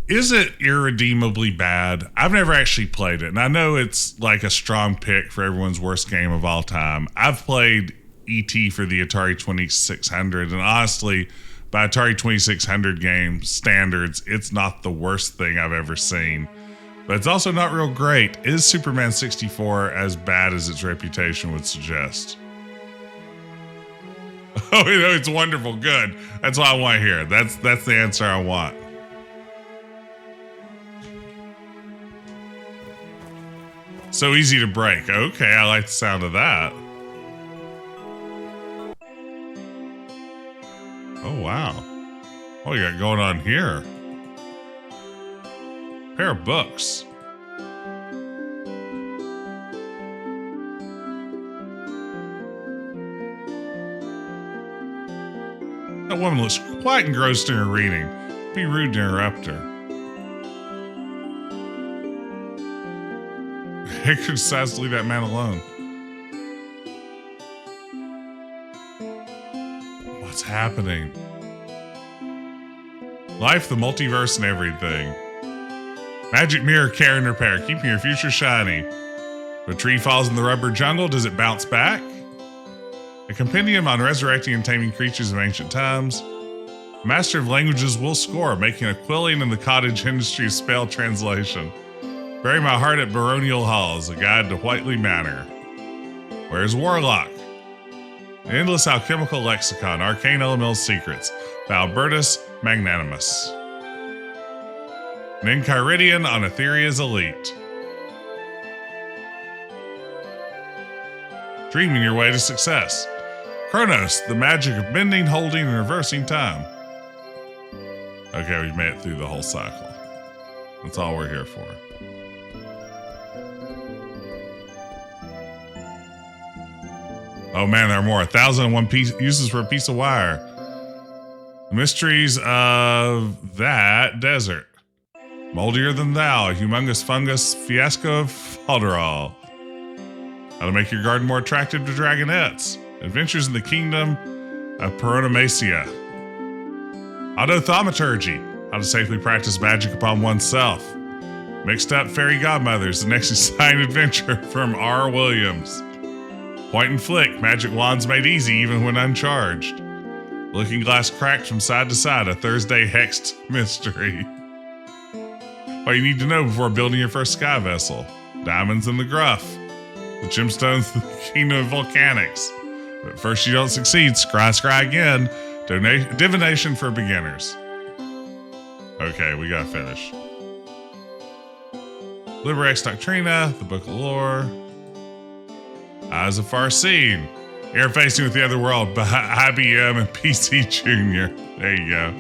Is it irredeemably bad? I've never actually played it, and I know it's like a strong pick for everyone's worst game of all time. I've played E.T. for the Atari 2600, and honestly, by Atari 2600 game standards, it's not the worst thing I've ever seen. But it's also not real great. Is Superman 64 as bad as its reputation would suggest? Oh, it's wonderful. Good. That's what I want to hear. That's the answer I want. So easy to break. Okay, I like the sound of that. Oh, wow. What you got going on here? Pair of books. That woman looks quite engrossed in her reading. Be rude to interrupt her. Edgar decides to leave that man alone. What's happening? Life, the multiverse, and everything. Magic mirror, care and repair, keeping your future shiny. If a tree falls in the rubber jungle, does it bounce back? A compendium on resurrecting and taming creatures of ancient times. A master of languages will score, making a quilling in the cottage industry spell translation. Bury my heart at baronial halls, a guide to Whiteley Manor. Where's Warlock? An endless alchemical lexicon, arcane elemental secrets, by Albertus Magnanimus. An Enchiridion on Etheria's elite. Dreaming your way to success. Chronos, the magic of bending, holding, and reversing time. Okay, we've made it through the whole cycle. That's all we're here for. Oh man, there are more. 1,001 uses for a piece of wire. The mysteries of that desert. Moldier than thou, a humongous fungus fiasco of Falderall. How to make your garden more attractive to dragonettes. Adventures in the kingdom of Peronomacia. Autothaumaturgy. How to safely practice magic upon oneself. Mixed up fairy godmothers. The next exciting adventure from R. Williams. Point and flick. Magic wands made easy even when uncharged. Looking glass cracked from side to side. A Thursday hexed mystery. What you need to know before building your first sky vessel. Diamonds in the gruff. The gemstones of the kingdom of volcanics. But first you don't succeed, scry again. Divination for beginners. Okay, we gotta finish. Liber Ex Doctrina, the Book of Lore. Eyes of Farseed. Interfacing with the other world by IBM and PC Junior. There you go.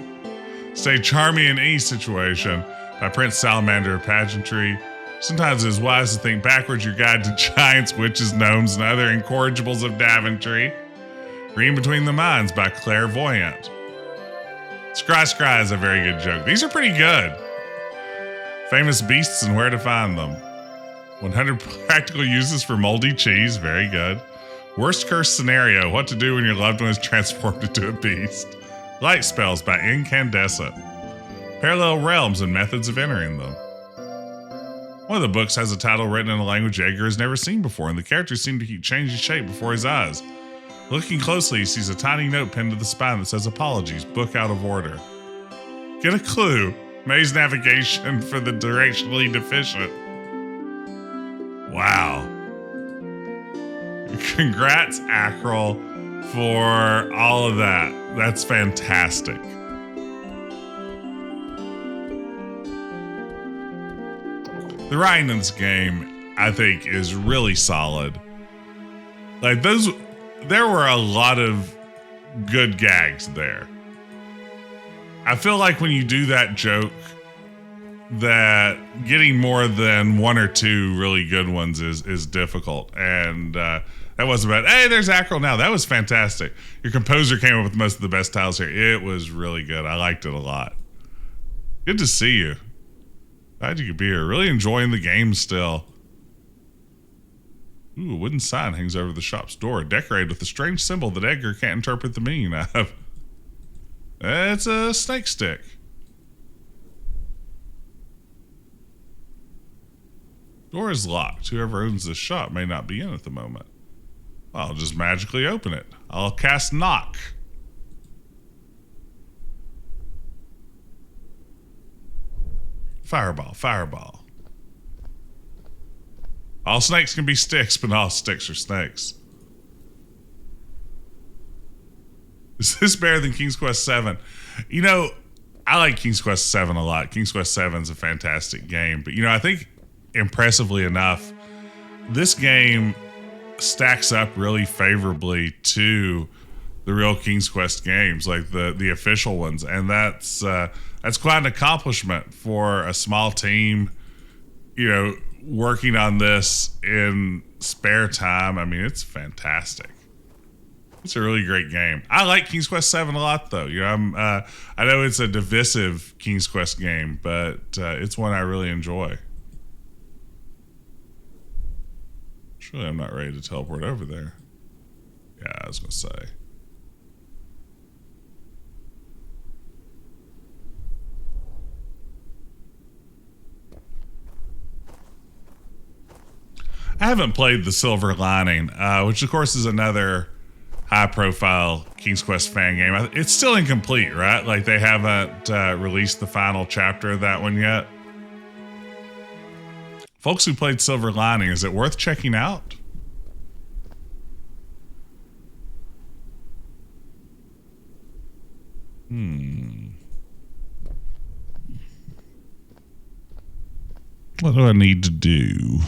Stay charming in any situation by Prince Salamander of Pageantry. Sometimes it is wise to think backwards your guide to giants, witches, gnomes, and other incorrigibles of Daventry. Reading Between the Minds by Clairvoyant. Scry is a very good joke. These are pretty good. Famous beasts and where to find them. 100 practical uses for moldy cheese. Very good. Worst curse scenario. What to do when your loved one is transformed into a beast. Light spells by Incandescent. Parallel realms and methods of entering them. One of the books has a title written in a language Edgar has never seen before, and the characters seem to keep changing shape before his eyes. Looking closely, he sees a tiny note pinned to the spine that says, "Apologies, book out of order." Get a clue. Maze navigation for the directionally deficient. Wow. Congrats, Akril, for all of that. That's fantastic. The writing in this game, I think, is really solid. Like, there were a lot of good gags there. I feel like when you do that joke, that getting more than one or two really good ones is difficult. And that wasn't bad. Hey, there's Akril now. That was fantastic. Your composer came up with most of the best titles here. It was really good. I liked it a lot. Good to see you. Glad you could be here. Really enjoying the game still. Ooh, a wooden sign hangs over the shop's door, decorated with a strange symbol that Edgar can't interpret the meaning of. It's a snake stick. Door is locked. Whoever owns this shop may not be in at the moment. I'll just magically open it. I'll cast knock. Fireball, fireball. All snakes can be sticks, but not all sticks are snakes. Is this better than King's Quest 7? You know, I like King's Quest 7 a lot. King's Quest 7 is a fantastic game. But, you know, I think impressively enough, this game stacks up really favorably to the real King's Quest games, like the official ones. And that's quite an accomplishment for a small team, you know, working on this in spare time. I mean, it's fantastic. It's a really great game. I like King's Quest 7 a lot, though. You know, I know it's a divisive King's Quest game, but it's one I really enjoy. Surely I'm not ready to teleport over there. Yeah, I was gonna say. I haven't played the Silver Lining, which of course is another high-profile King's Quest fan game. It's still incomplete, right? Like they haven't released the final chapter of that one yet. Folks who played Silver Lining, is it worth checking out? What do I need to do?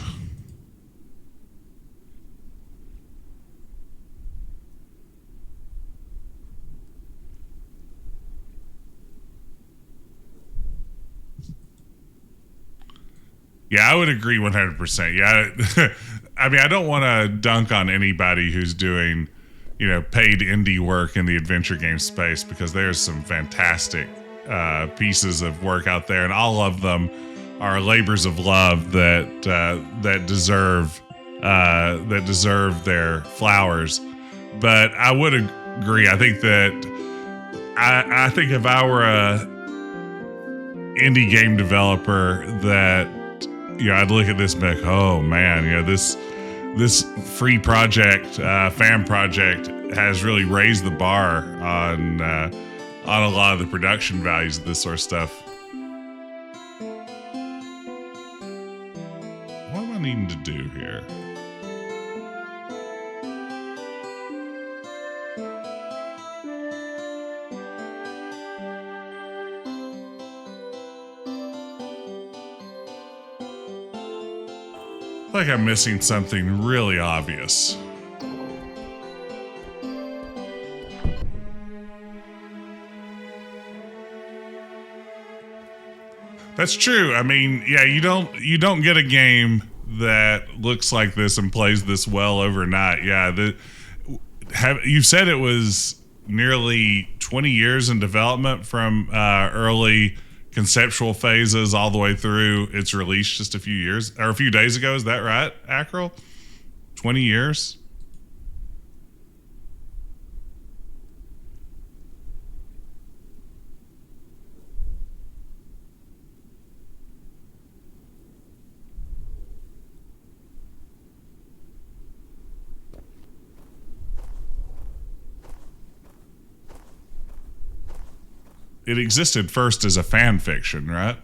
Yeah, I would agree 100%. Yeah, I mean, I don't want to dunk on anybody who's doing, you know, paid indie work in the adventure game space, because there's some fantastic pieces of work out there, and all of them are labors of love that deserve their flowers. But I would agree. I think that I think if I were a indie game developer, that, you know, I'd look at this and be like, oh man, you know, this free project, fan project, has really raised the bar on a lot of the production values of this sort of stuff. What am I needing to do here? I feel like I'm missing something really obvious. That's true. I mean, yeah, you don't get a game that looks like this and plays this well overnight. Yeah, you said it was nearly 20 years in development from early conceptual phases all the way through its release just a few days ago. Is that right, Akril? 20 years? It existed first as a fan fiction, right?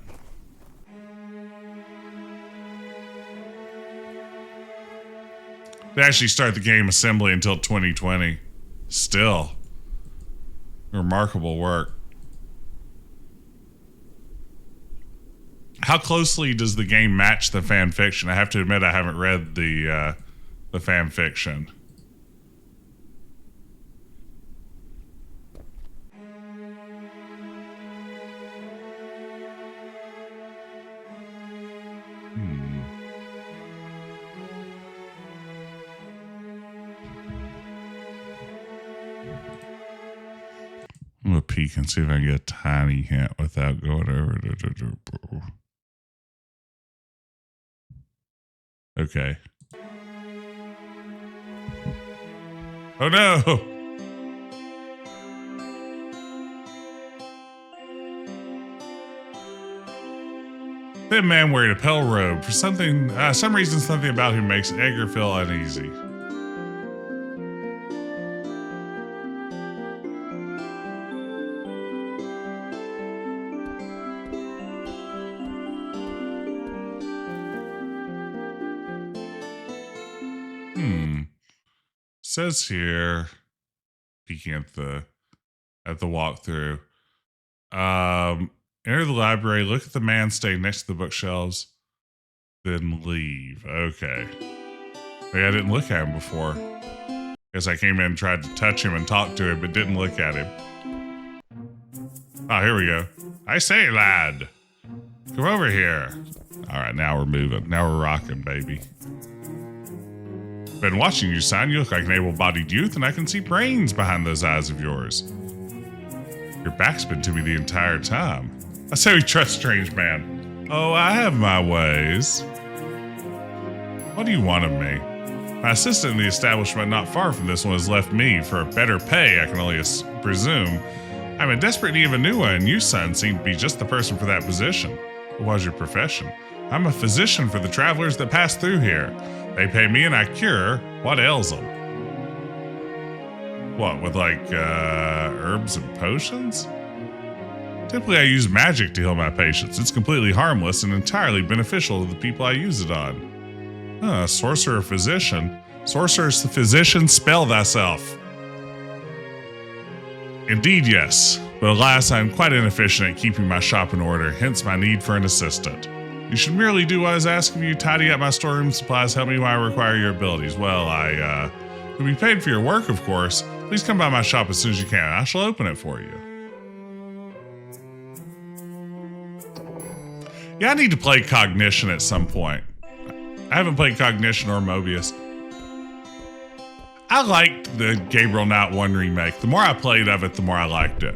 They actually start the game assembly until 2020. Still. Remarkable work. How closely does the game match the fan fiction? I have to admit I haven't read the fan fiction. I'm going to peek and see if I can get a tiny hint without going over. Okay. Oh no! Thin man wearing a pale robe. For some reason, something about him makes Edgar feel uneasy. Says here, peeking at the walkthrough. Enter the library, look at the man staying next to the bookshelves, then leave. Okay. Maybe I didn't look at him before. Guess I came in and tried to touch him and talk to him, but didn't look at him. Oh, here we go. I say, lad. Come over here. All right, now we're moving. Now we're rocking, baby. Been watching you, son. You look like an able-bodied youth, and I can see brains behind those eyes of yours. Your back's been to me the entire time. I say we trust strange man. Oh, I have my ways. What do you want of me? My assistant in the establishment not far from this one has left me for a better pay, I can only presume. I'm in desperate need of a new one, and you, son, seem to be just the person for that position. What's your profession? I'm a physician for the travelers that pass through here. They pay me and I cure what ails them. What, with herbs and potions? Typically I use magic to heal my patients. It's completely harmless and entirely beneficial to the people I use it on. Sorcerer physician. Sorcerer's the physician, spell thyself. Indeed, yes. But alas, I am quite inefficient at keeping my shop in order, hence my need for an assistant. You should merely do what I was asking of you, tidy up my storeroom supplies, help me when I require your abilities. Well, I will be paid for your work, of course. Please come by my shop as soon as you can, and I shall open it for you. Yeah, I need to play Cognition at some point. I haven't played Cognition or Mobius. I liked the Gabriel Knight 1 remake. The more I played of it, the more I liked it.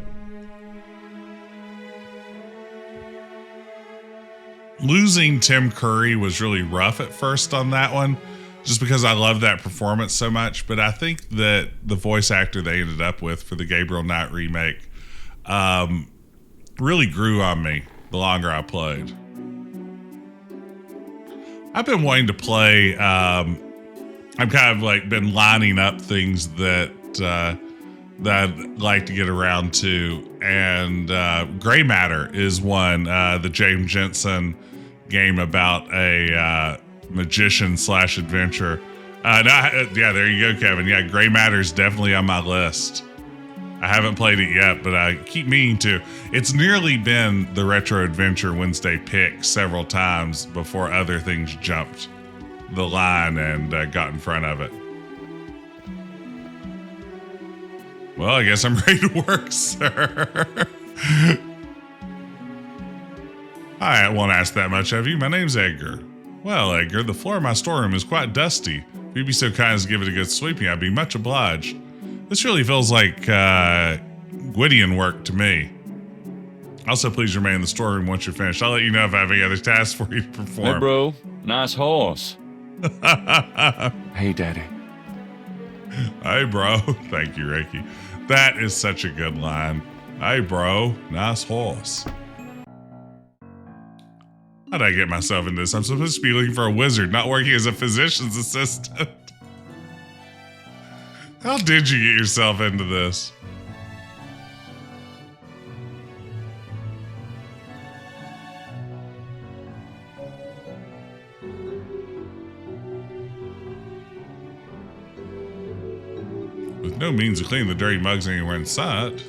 Losing Tim Curry was really rough at first on that one, just because I love that performance so much. But I think that the voice actor they ended up with for the Gabriel Knight remake really grew on me the longer I played. I've been wanting to play. I've kind of like been lining up things that I'd like to get around to, and Gray Matter is one. The James Jensen game about a magician / adventure. Yeah, there you go, Kevin. Yeah, Gray Matter is definitely on my list. I haven't played it yet, but I keep meaning to. It's nearly been the Retro Adventure Wednesday pick several times before other things jumped the line and got in front of it. Well, I guess I'm ready to work, sir. I won't ask that much of you. My name's Edgar. Well, Edgar, the floor of my storeroom is quite dusty. If you'd be so kind as to give it a good sweeping, I'd be much obliged. This really feels like Gwydion work to me. Also, please remain in the storeroom once you're finished. I'll let you know if I have any other tasks for you to perform. Hey, bro. Nice horse. Hey, Daddy. Hey, bro. Thank you, Ricky. That is such a good line. Hey, bro. Nice horse. How'd I get myself into this? I'm supposed to be looking for a wizard, not working as a physician's assistant. How did you get yourself into this? With no means of cleaning the dirty mugs anywhere in sight.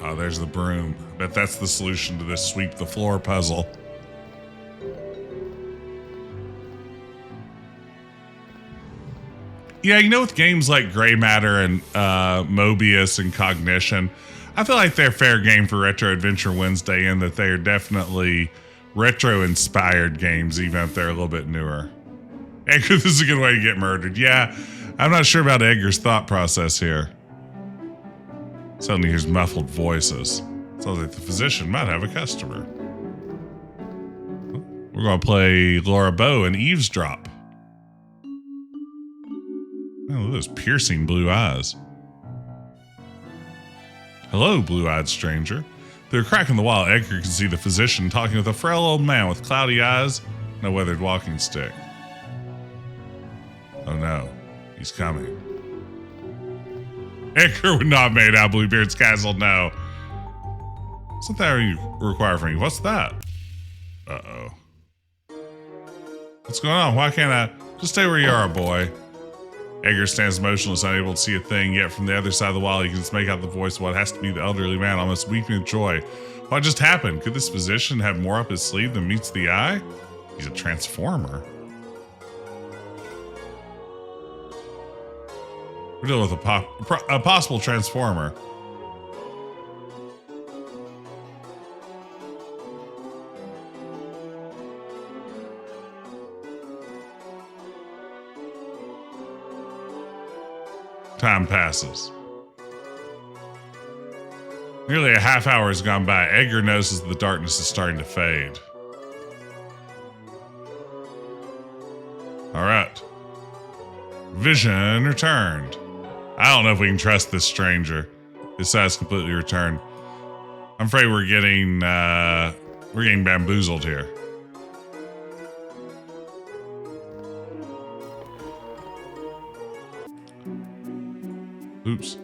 Oh, there's the broom. I bet that's the solution to this sweep the floor puzzle. Yeah, you know, with games like Gray Matter and Mobius and Cognition, I feel like they're fair game for Retro Adventure Wednesday in that they are definitely retro-inspired games, even if they're a little bit newer. Edgar, this is a good way to get murdered. Yeah, I'm not sure about Edgar's thought process here. Suddenly hears muffled voices. Sounds like the physician might have a customer. We're going to play Laura Bow and Eavesdrop. Oh, look at those piercing blue eyes. Hello, blue-eyed stranger. Through a crack in the wall, Edgar can see the physician talking with a frail old man with cloudy eyes and a weathered walking stick. Oh no, he's coming. Edgar would not have made out Bluebeard's castle, no. What's that you require from me? What's that? Uh-oh. What's going on? Why can't I? Just stay where you are, boy. Edgar stands motionless, unable to see a thing, yet from the other side of the wall, he can just make out the voice of what has to be the elderly man, almost weeping with joy. What just happened? Could this physician have more up his sleeve than meets the eye? He's a transformer. We're dealing with a possible transformer. Time passes. Nearly a half hour has gone by. Edgar notices the darkness is starting to fade. All right. Vision returned. I don't know if we can trust this stranger. This has completely returned. I'm afraid we're getting bamboozled here. Oops.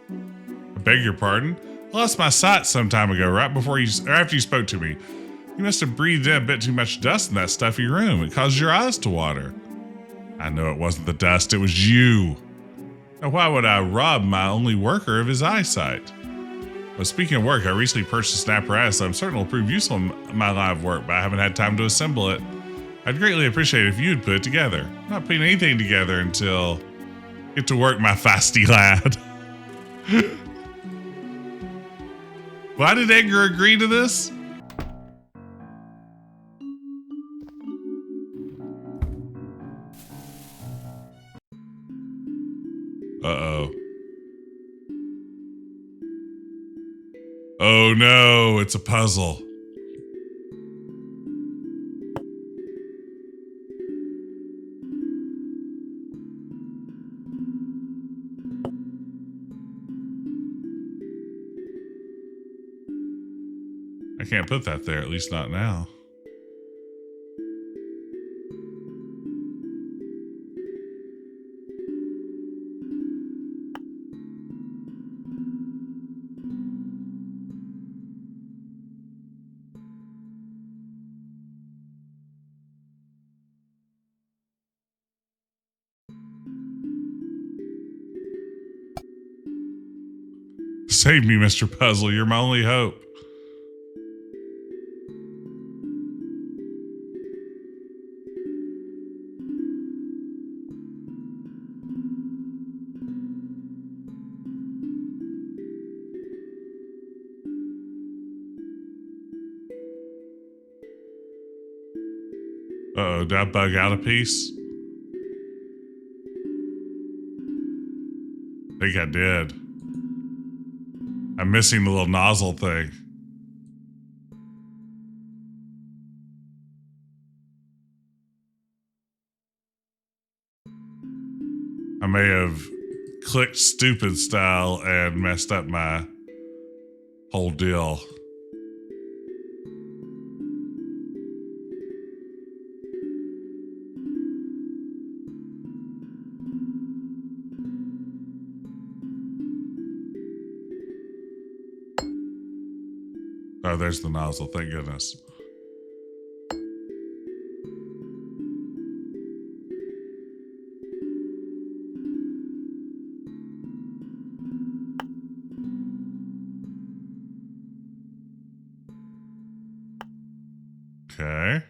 I beg your pardon? I lost my sight some time ago, right before after you spoke to me. You must have breathed in a bit too much dust in that stuffy room. It caused your eyes to water. I know it wasn't the dust, it was you. Now, why would I rob my only worker of his eyesight? Well, speaking of work, I recently purchased an apparatus that I'm certain will prove useful in my line of work, but I haven't had time to assemble it. I'd greatly appreciate it if you'd put it together. I'm not putting anything together until get to work, my feisty lad. Why did Edgar agree to this? Uh-oh. Oh no, it's a puzzle. I can't put that there, at least not now. Save me, Mr. Puzzle. You're my only hope. Uh-oh, did I bug out a piece? I think I did. I'm missing the little nozzle thing. I may have clicked stupid style and messed up my whole deal. Oh, there's the nozzle. Thank goodness. Okay.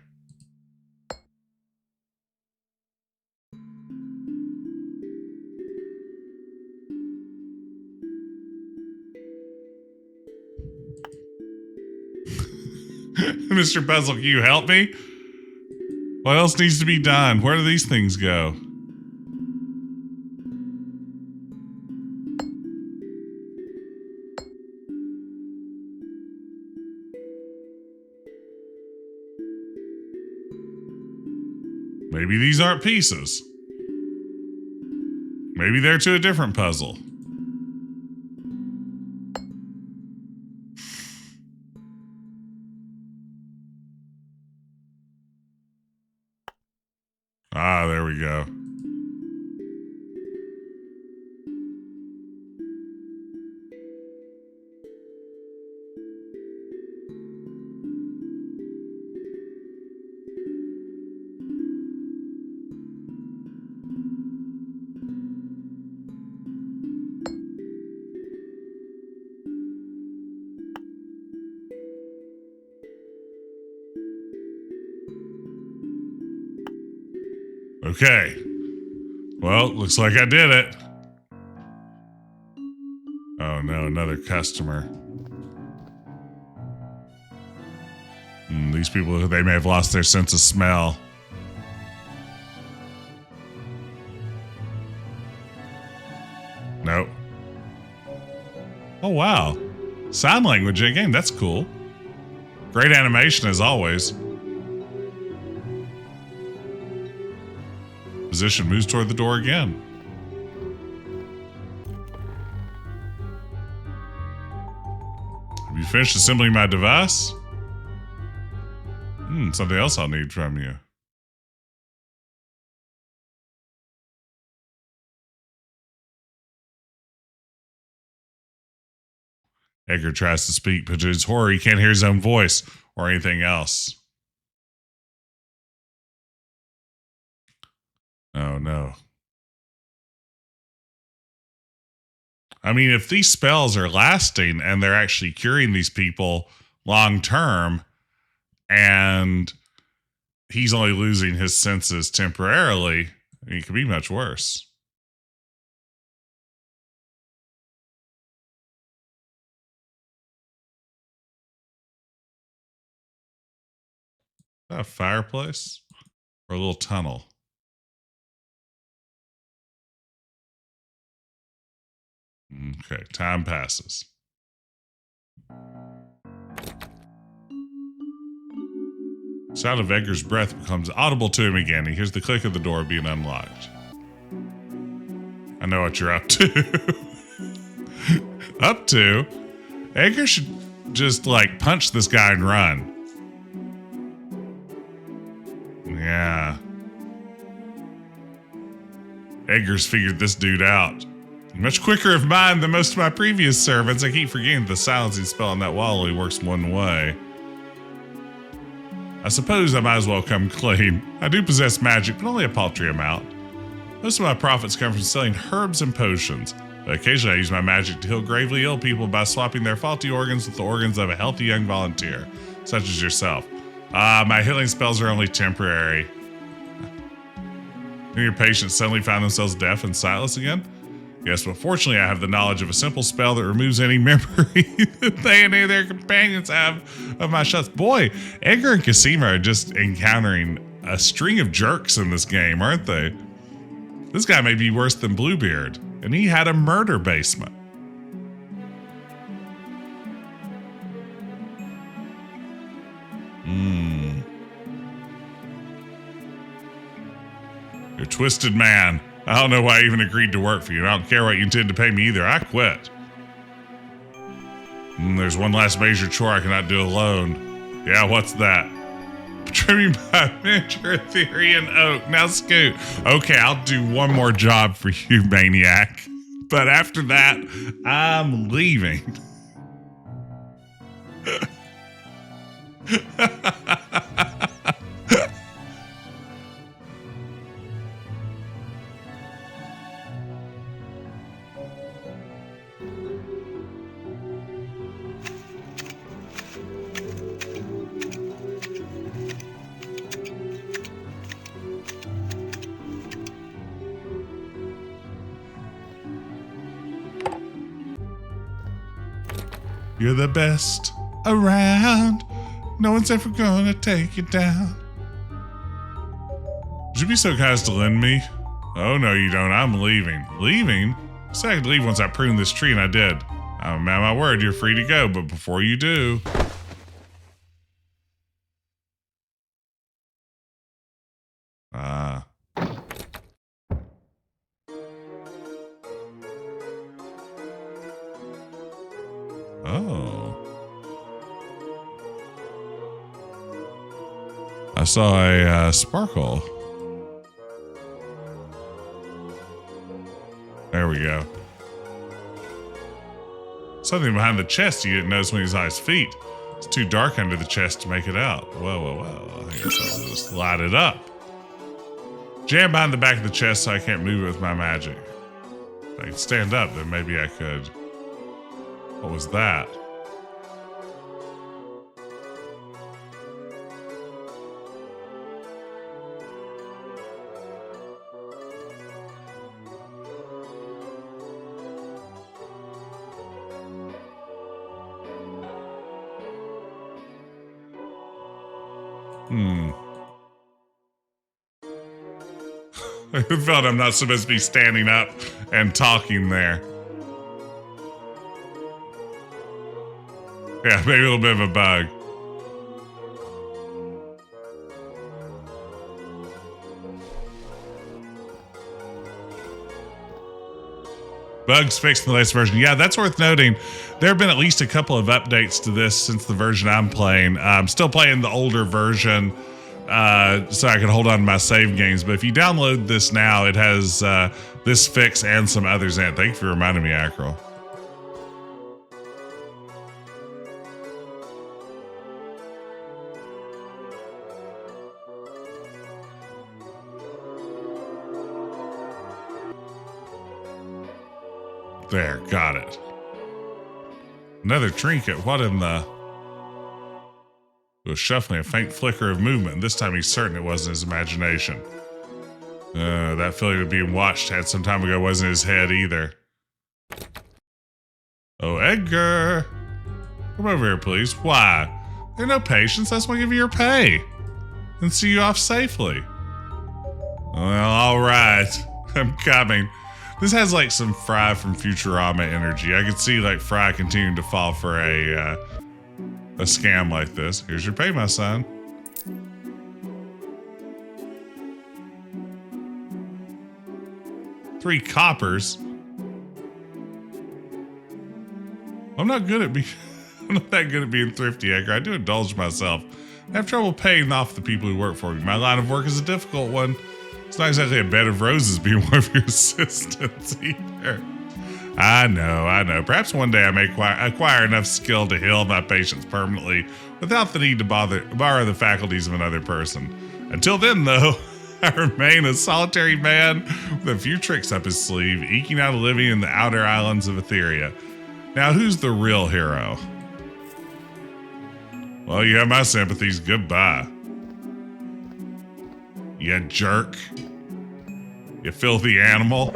Mr. Puzzle, can you help me? What else needs to be done? Where do these things go? Maybe these aren't pieces. Maybe they're to a different puzzle. Ah, there we go. Okay. Well, looks like I did it. Oh no, another customer. These people, they may have lost their sense of smell. Nope. Oh wow. Sign language in game, that's cool. Great animation as always. Position moves toward the door again. Have you finished assembling my device? Something else I'll need from you. Edgar tries to speak, but to his horror, he can't hear his own voice or anything else. Oh no. I mean, if these spells are lasting and they're actually curing these people long term, and he's only losing his senses temporarily, it could be much worse. Is that a fireplace or a little tunnel? Okay, time passes. Sound of Edgar's breath becomes audible to him again. He hears the click of the door being unlocked. I know what you're up to. Up to? Edgar should just like punch this guy and run. Yeah. Edgar's figured this dude out. Much quicker of mind than most of my previous servants. I keep forgetting the silencing spell on that wall only works one way. I suppose I might as well come clean. I do possess magic, but only a paltry amount. Most of my profits come from selling herbs and potions, but occasionally I use my magic to heal gravely ill people by swapping their faulty organs with the organs of a healthy young volunteer, such as yourself. My healing spells are only temporary. Do your patients suddenly find themselves deaf and sightless again? Yes, but fortunately I have the knowledge of a simple spell that removes any memory that they and their companions have of my shots. Boy, Edgar and Cassima are just encountering a string of jerks in this game, aren't they? This guy may be worse than Bluebeard, and he had a murder basement. You're a twisted man. I don't know why I even agreed to work for you. I don't care what you intend to pay me either. I quit. There's one last major chore I cannot do alone. Yeah, what's that? Trimming by miniature Etheria and oak. Now scoot. Okay, I'll do one more job for you, maniac. But after that, I'm leaving. You're the best around. No one's ever gonna take you down. Would you be so kind as to lend me? Oh, no, you don't. I'm leaving. Leaving? I said I could leave once I pruned this tree, and I did. I'm at my word, you're free to go, but before you do... Oh. I saw a sparkle. There we go. Something behind the chest you didn't notice when he was on his feet. It's too dark under the chest to make it out. Whoa, whoa, whoa. I guess I'll just light it up. Jam behind the back of the chest so I can't move it with my magic. If I could stand up, then maybe I could. What was that? I felt I'm not supposed to be standing up and talking there. Yeah, maybe a little bit of a bug. Bugs fixed in the latest version. Yeah, that's worth noting. There have been at least a couple of updates to this since the version I'm playing. I'm still playing the older version so I can hold on to my save games. But if you download this now, it has this fix and some others in it. Thank you for reminding me, Akril. There, got it. Another trinket. What in the... It was shuffling, a faint flicker of movement. This time he's certain it wasn't his imagination. That feeling of being watched had some time ago wasn't his head either. Oh, Edgar! Come over here, please. Why? There's no patience. I just want to give you your pay. And see you off safely. Well, all right. I'm coming. This has like some Fry from Futurama energy. I could see like Fry continuing to fall for a scam like this. Here's your pay, my son. $3 coppers. I'm not that good at being thrifty, Edgar. I do indulge myself. I have trouble paying off the people who work for me. My line of work is a difficult one. It's not exactly a bed of roses being one of your assistants either. I know. Perhaps one day I may acquire enough skill to heal my patients permanently without the need to borrow the faculties of another person. Until then, though, I remain a solitary man with a few tricks up his sleeve, eking out a living in the outer islands of Etheria. Now, who's the real hero? Well, you have my sympathies. Goodbye. You jerk. You filthy animal.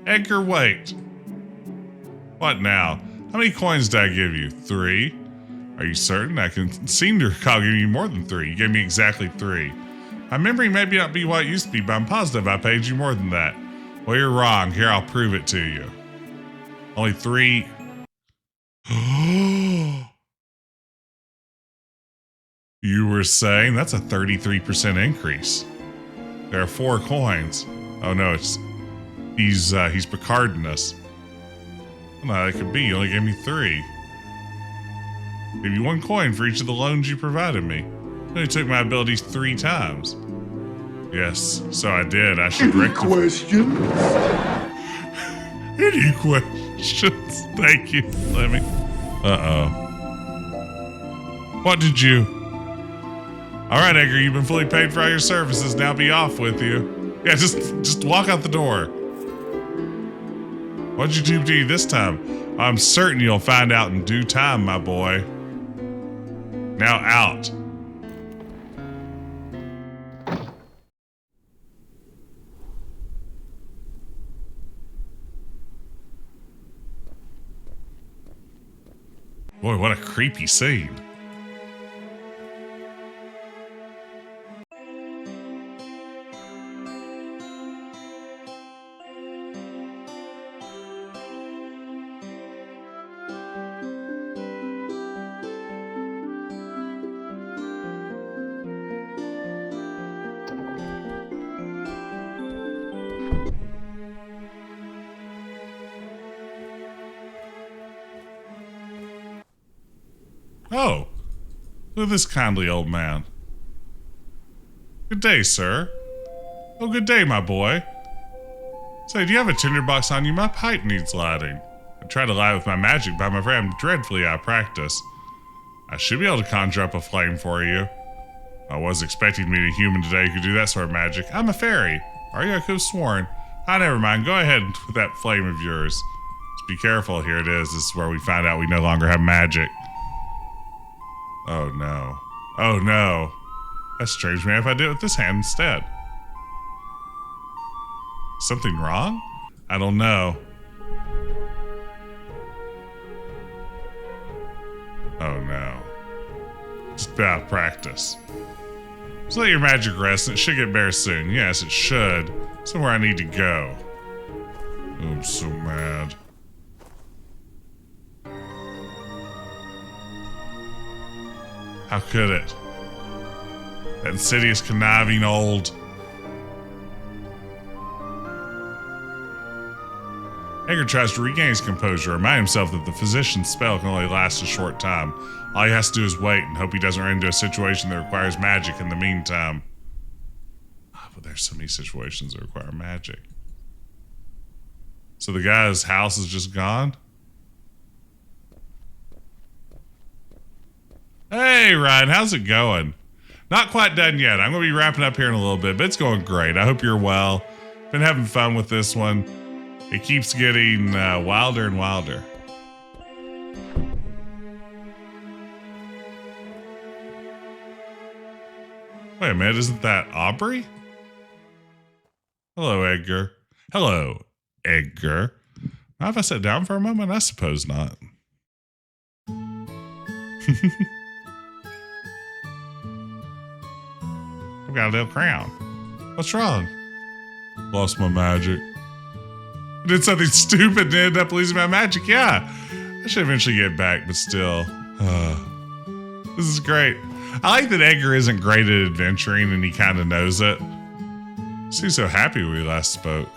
Edgar, wait. What now? How many coins did I give you? 3? Are you certain? I can seem to recall giving you more than 3. You gave me exactly 3. My memory may not be what it used to be, but I'm positive I paid you more than that. Well, you're wrong. Here, I'll prove it to you. Only 3. You were saying that's a 33% increase. There are 4 coins. Oh no, he's Picarding us. I don't know how that could be. You only gave me 3. Gave you 1 coin for each of the loans you provided me. You only took my abilities 3 times. Yes, so I did. I should Any questions? Any questions? Thank you, Lemmy. Uh-oh. What did you... All right, Edgar, you've been fully paid for all your services. Now be off with you. Yeah, just walk out the door. What'd you do to you this time? I'm certain you'll find out in due time, my boy. Now out. Boy, what a creepy scene. Oh, look at this kindly old man. Good day, sir. Oh, good day, my boy. Say, do you have a tinderbox on you? My pipe needs lighting. I tried to light with my magic, but I'm afraid I'm dreadfully out of practice. I should be able to conjure up a flame for you. I was expecting to meet a human today who could do that sort of magic. I'm a fairy. Are you? I could have sworn. Never mind. Go ahead with that flame of yours. Just be careful. Here it is. This is where we find out we no longer have magic. Oh no. Oh no. That's strange, man. If I did it with this hand instead. Something wrong? I don't know. Oh no. Just bad practice. Just let your magic rest and it should get better soon. Yes, it should. Somewhere I need to go. Oh, I'm so mad. How could it? That insidious, conniving old... Edgar tries to regain his composure, remind himself that the physician's spell can only last a short time. All he has to do is wait and hope he doesn't run into a situation that requires magic in the meantime. But there's so many situations that require magic. So the guy's house is just gone? Hey, Ryan, how's it going? Not quite done yet. I'm going to be wrapping up here in a little bit, but it's going great. I hope you're well. Been having fun with this one. It keeps getting wilder and wilder. Wait a minute, isn't that Aubrey? Hello, Edgar. Hello, Edgar. Now, if I sat down for a moment, I suppose not. I've got a little crown. What's wrong? Lost my magic. I did something stupid and ended up losing my magic. Yeah, I should eventually get back, but still. This is great. I like that Edgar isn't great at adventuring and he kind of knows it. Seems so happy when we last spoke.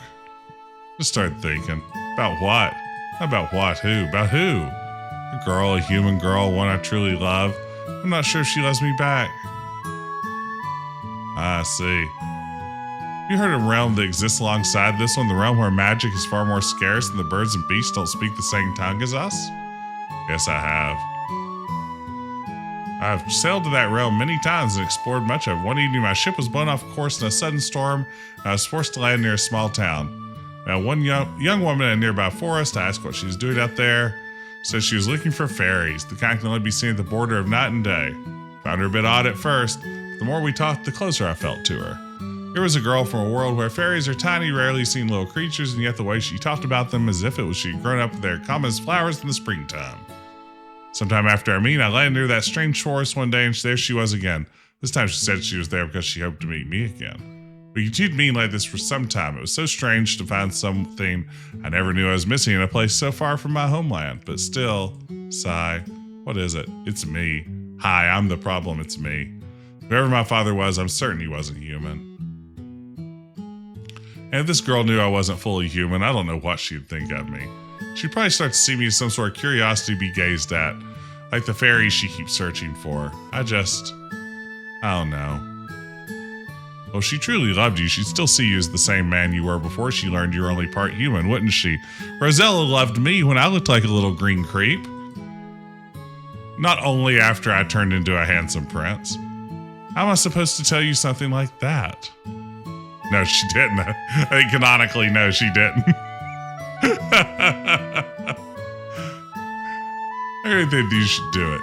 Just started thinking. About what? About what? Who? About who? A girl, a human girl, one I truly love. I'm not sure if she loves me back. I see. You heard of a realm that exists alongside this one, the realm where magic is far more scarce and the birds and beasts don't speak the same tongue as us? Yes, I have. I've sailed to that realm many times and explored much of it. One evening, my ship was blown off course in a sudden storm, and I was forced to land near a small town. Now, one young woman in a nearby forest, I asked what she was doing out there. Said she was looking for fairies. The kind can only be seen at the border of night and day. Found her a bit odd at first, but the more we talked, the closer I felt to her. Here was a girl from a world where fairies are tiny, rarely seen little creatures, and yet the way she talked about them as if it was she'd grown up with their common as flowers in the springtime. Sometime after our meeting, I landed near that strange forest one day, and there she was again. This time she said she was there because she hoped to meet me again. We continued meeting like this for some time. It was so strange to find something I never knew I was missing in a place so far from my homeland. But still, sigh, what is it? It's me. Hi, I'm the problem, it's me. Whoever my father was, I'm certain he wasn't human. And if this girl knew I wasn't fully human, I don't know what she'd think of me. She'd probably start to see me as some sort of curiosity to be gazed at, like the fairies she keeps searching for. I don't know. Well, if she truly loved you, she'd still see you as the same man you were before she learned you were only part human, wouldn't she? Rosella loved me when I looked like a little green creep. Not only after I turned into a handsome prince. How am I supposed to tell you something like that? No, she didn't. I think canonically, no, she didn't. I really think you should do it.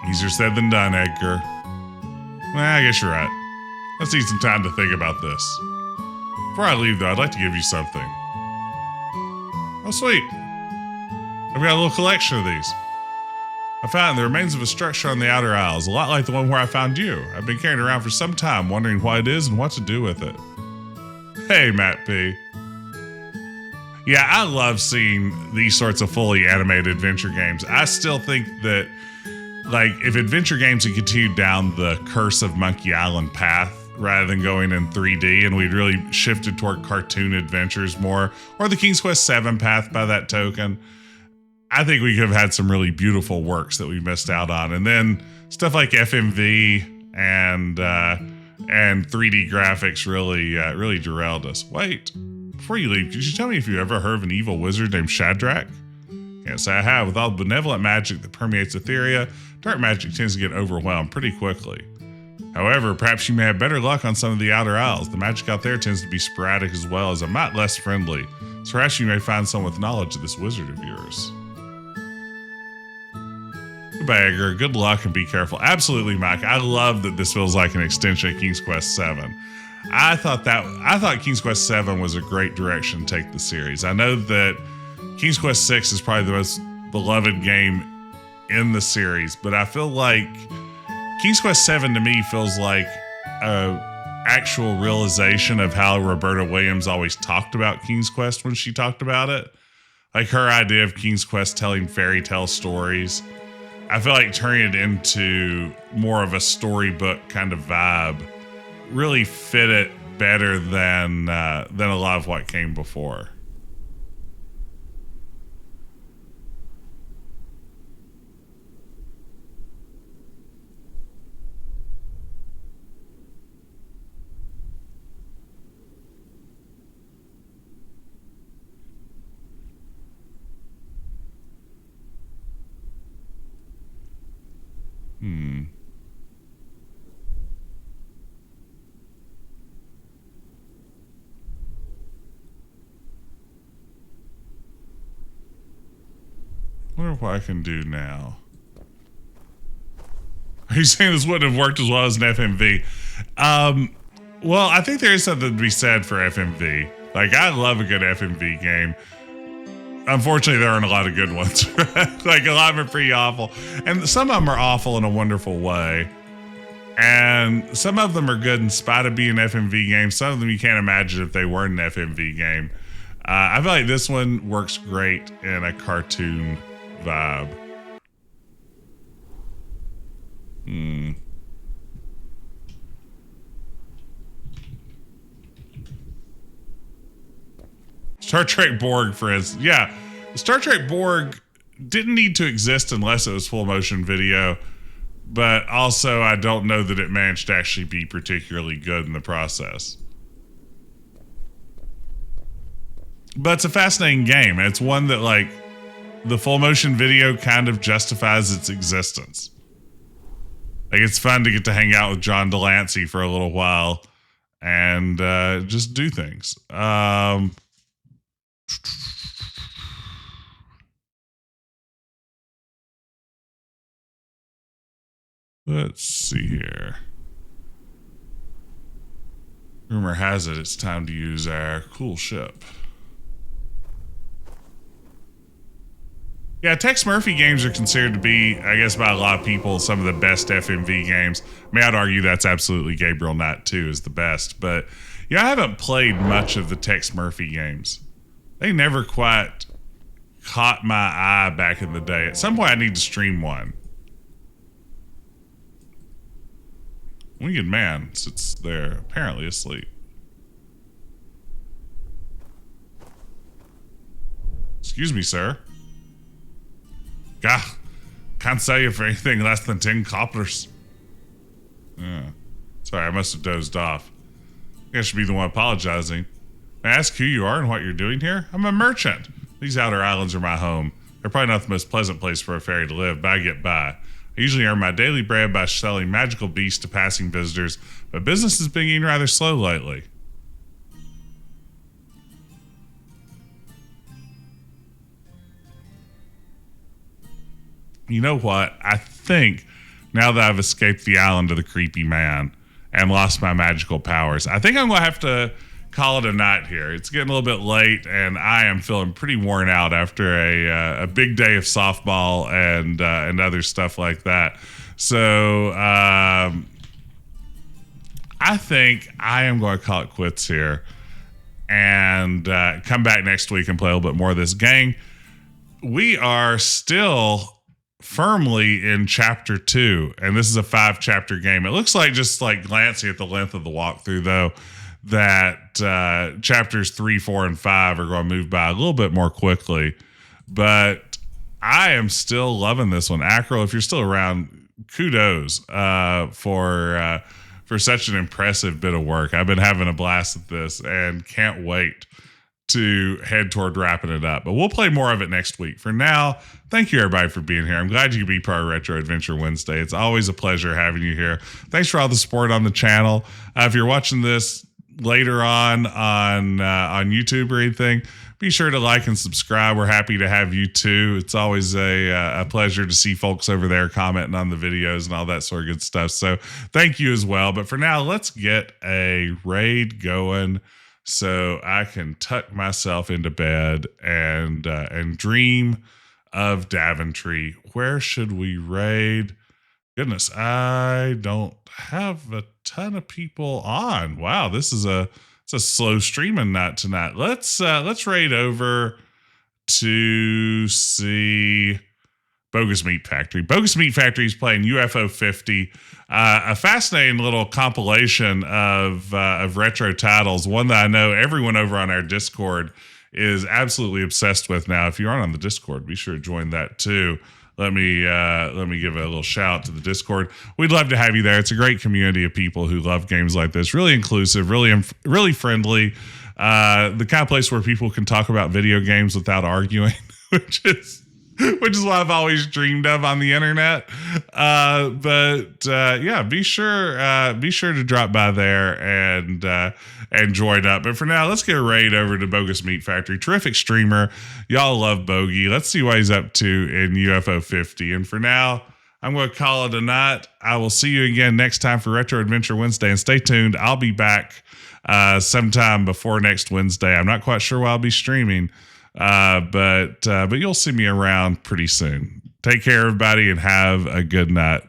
Easier said than done, Edgar. Well, I guess you're right. Let's need some time to think about this. Before I leave, though, I'd like to give you something. Oh, sweet. I've got a little collection of these. I found the remains of a structure on the outer aisles, a lot like the one where I found you. I've been carrying it around for some time, wondering what it is and what to do with it. Hey, Matt P. Yeah, I love seeing these sorts of fully animated adventure games. I still think that, like, if adventure games had continued down the Curse of Monkey Island path rather than going in 3D, and we'd really shifted toward cartoon adventures more, or the King's Quest VII path by that token, I think we could have had some really beautiful works that we missed out on. And then stuff like FMV and 3D graphics really derailed us. Wait, before you leave, could you tell me if you ever heard of an evil wizard named Shadrach? Can't say I have. With all the benevolent magic that permeates Etheria, dark magic tends to get overwhelmed pretty quickly. However, perhaps you may have better luck on some of the outer isles. The magic out there tends to be sporadic as well as a mite less friendly. So perhaps you may find someone with knowledge of this wizard of yours. Goodbye, Edgar. Good luck and be careful. Absolutely, Mike. I love that this feels like an extension of King's Quest VII. I thought King's Quest VII was a great direction to take the series. I know that King's Quest VI is probably the most beloved game in the series, but I feel like King's Quest VII to me feels like a actual realization of how Roberta Williams always talked about King's Quest when she talked about it. Like her idea of King's Quest telling fairy tale stories. I feel like turning it into more of a storybook kind of vibe really fit it better than a lot of what came before. Wonder what I can do now. Are you saying this wouldn't have worked as well as an FMV? Well, I think there is something to be said for FMV. Like, I love a good FMV game. Unfortunately, there aren't a lot of good ones. Like, a lot of them are pretty awful. And some of them are awful in a wonderful way. And some of them are good in spite of being FMV games. Some of them you can't imagine if they weren't an FMV game. I feel like this one works great in a cartoon vibe. Star Trek Borg, for instance. Yeah, Star Trek Borg didn't need to exist unless it was full motion video. But also, I don't know that it managed to actually be particularly good in the process. But it's a fascinating game. And it's one that, like, the full motion video kind of justifies its existence. Like, it's fun to get to hang out with John Delancey for a little while and just do things. Let's see here. Rumor has it it's time to use our cool ship. Yeah, Tex Murphy games are considered to be, I guess, by a lot of people, some of the best FMV games. I mean, I'd argue that's absolutely Gabriel Knight 2 is the best. But, yeah, I haven't played much of the Tex Murphy games. They never quite caught my eye back in the day. At some point, I need to stream one. Winged Man sits there, apparently asleep. Excuse me, sir. Gah, can't sell you for anything less than 10 coppers. Yeah. Sorry, I must have dozed off. I think I should be the one apologizing. May I ask who you are and what you're doing here? I'm a merchant. These outer islands are my home. They're probably not the most pleasant place for a fairy to live, but I get by. I usually earn my daily bread by selling magical beasts to passing visitors, but business has been getting rather slow lately. You know what? I think now that I've escaped the island of the creepy man and lost my magical powers, I think I'm going to have to call it a night here. It's getting a little bit late, and I am feeling pretty worn out after a big day of softball and other stuff like that. So I think I am going to call it quits here and come back next week and play a little bit more of this. Gang, we are still firmly in chapter 2, and this is a 5-chapter game. It looks like, just like glancing at the length of the walkthrough, though, that chapters 3, 4, and 5 are going to move by a little bit more quickly. But I am still loving this one. Akril, if you're still around, kudos for such an impressive bit of work. I've been having a blast with this and can't wait to head toward wrapping it up. But we'll play more of it next week. For now, thank you everybody for being here. I'm glad you could be part of Retro Adventure Wednesday. It's always a pleasure having you here. Thanks for all the support on the channel. If you're watching this later on YouTube or anything, be sure to like and subscribe. We're happy to have you too. It's always a pleasure to see folks over there commenting on the videos and all that sort of good stuff. So thank you as well. But for now, let's get a raid going so I can tuck myself into bed and dream of Daventry. Where should we raid? Goodness, I don't have a ton of people on. Wow, it's a slow streaming night tonight. Let's raid over to see Bogus Meat Factory. Bogus Meat Factory is playing UFO 50, a fascinating little compilation of retro titles. One that I know everyone over on our Discord is absolutely obsessed with now. If you aren't on the Discord, be sure to join that too. Let me give a little shout out to the Discord. We'd love to have you there. It's a great community of people who love games like this. Really inclusive, really friendly. The kind of place where people can talk about video games without arguing, which is what I've always dreamed of on the internet. Yeah, be sure to drop by there and join up. But for now, let's get a raid over to Bogus Meat Factory. Terrific streamer. Y'all love Bogey. Let's see what he's up to in UFO 50. And for now, I'm going to call it a night. I will see you again next time for Retro Adventure Wednesday. And stay tuned. I'll be back sometime before next Wednesday. I'm not quite sure what I'll be streaming. But you'll see me around pretty soon. Take care, everybody, and have a good night.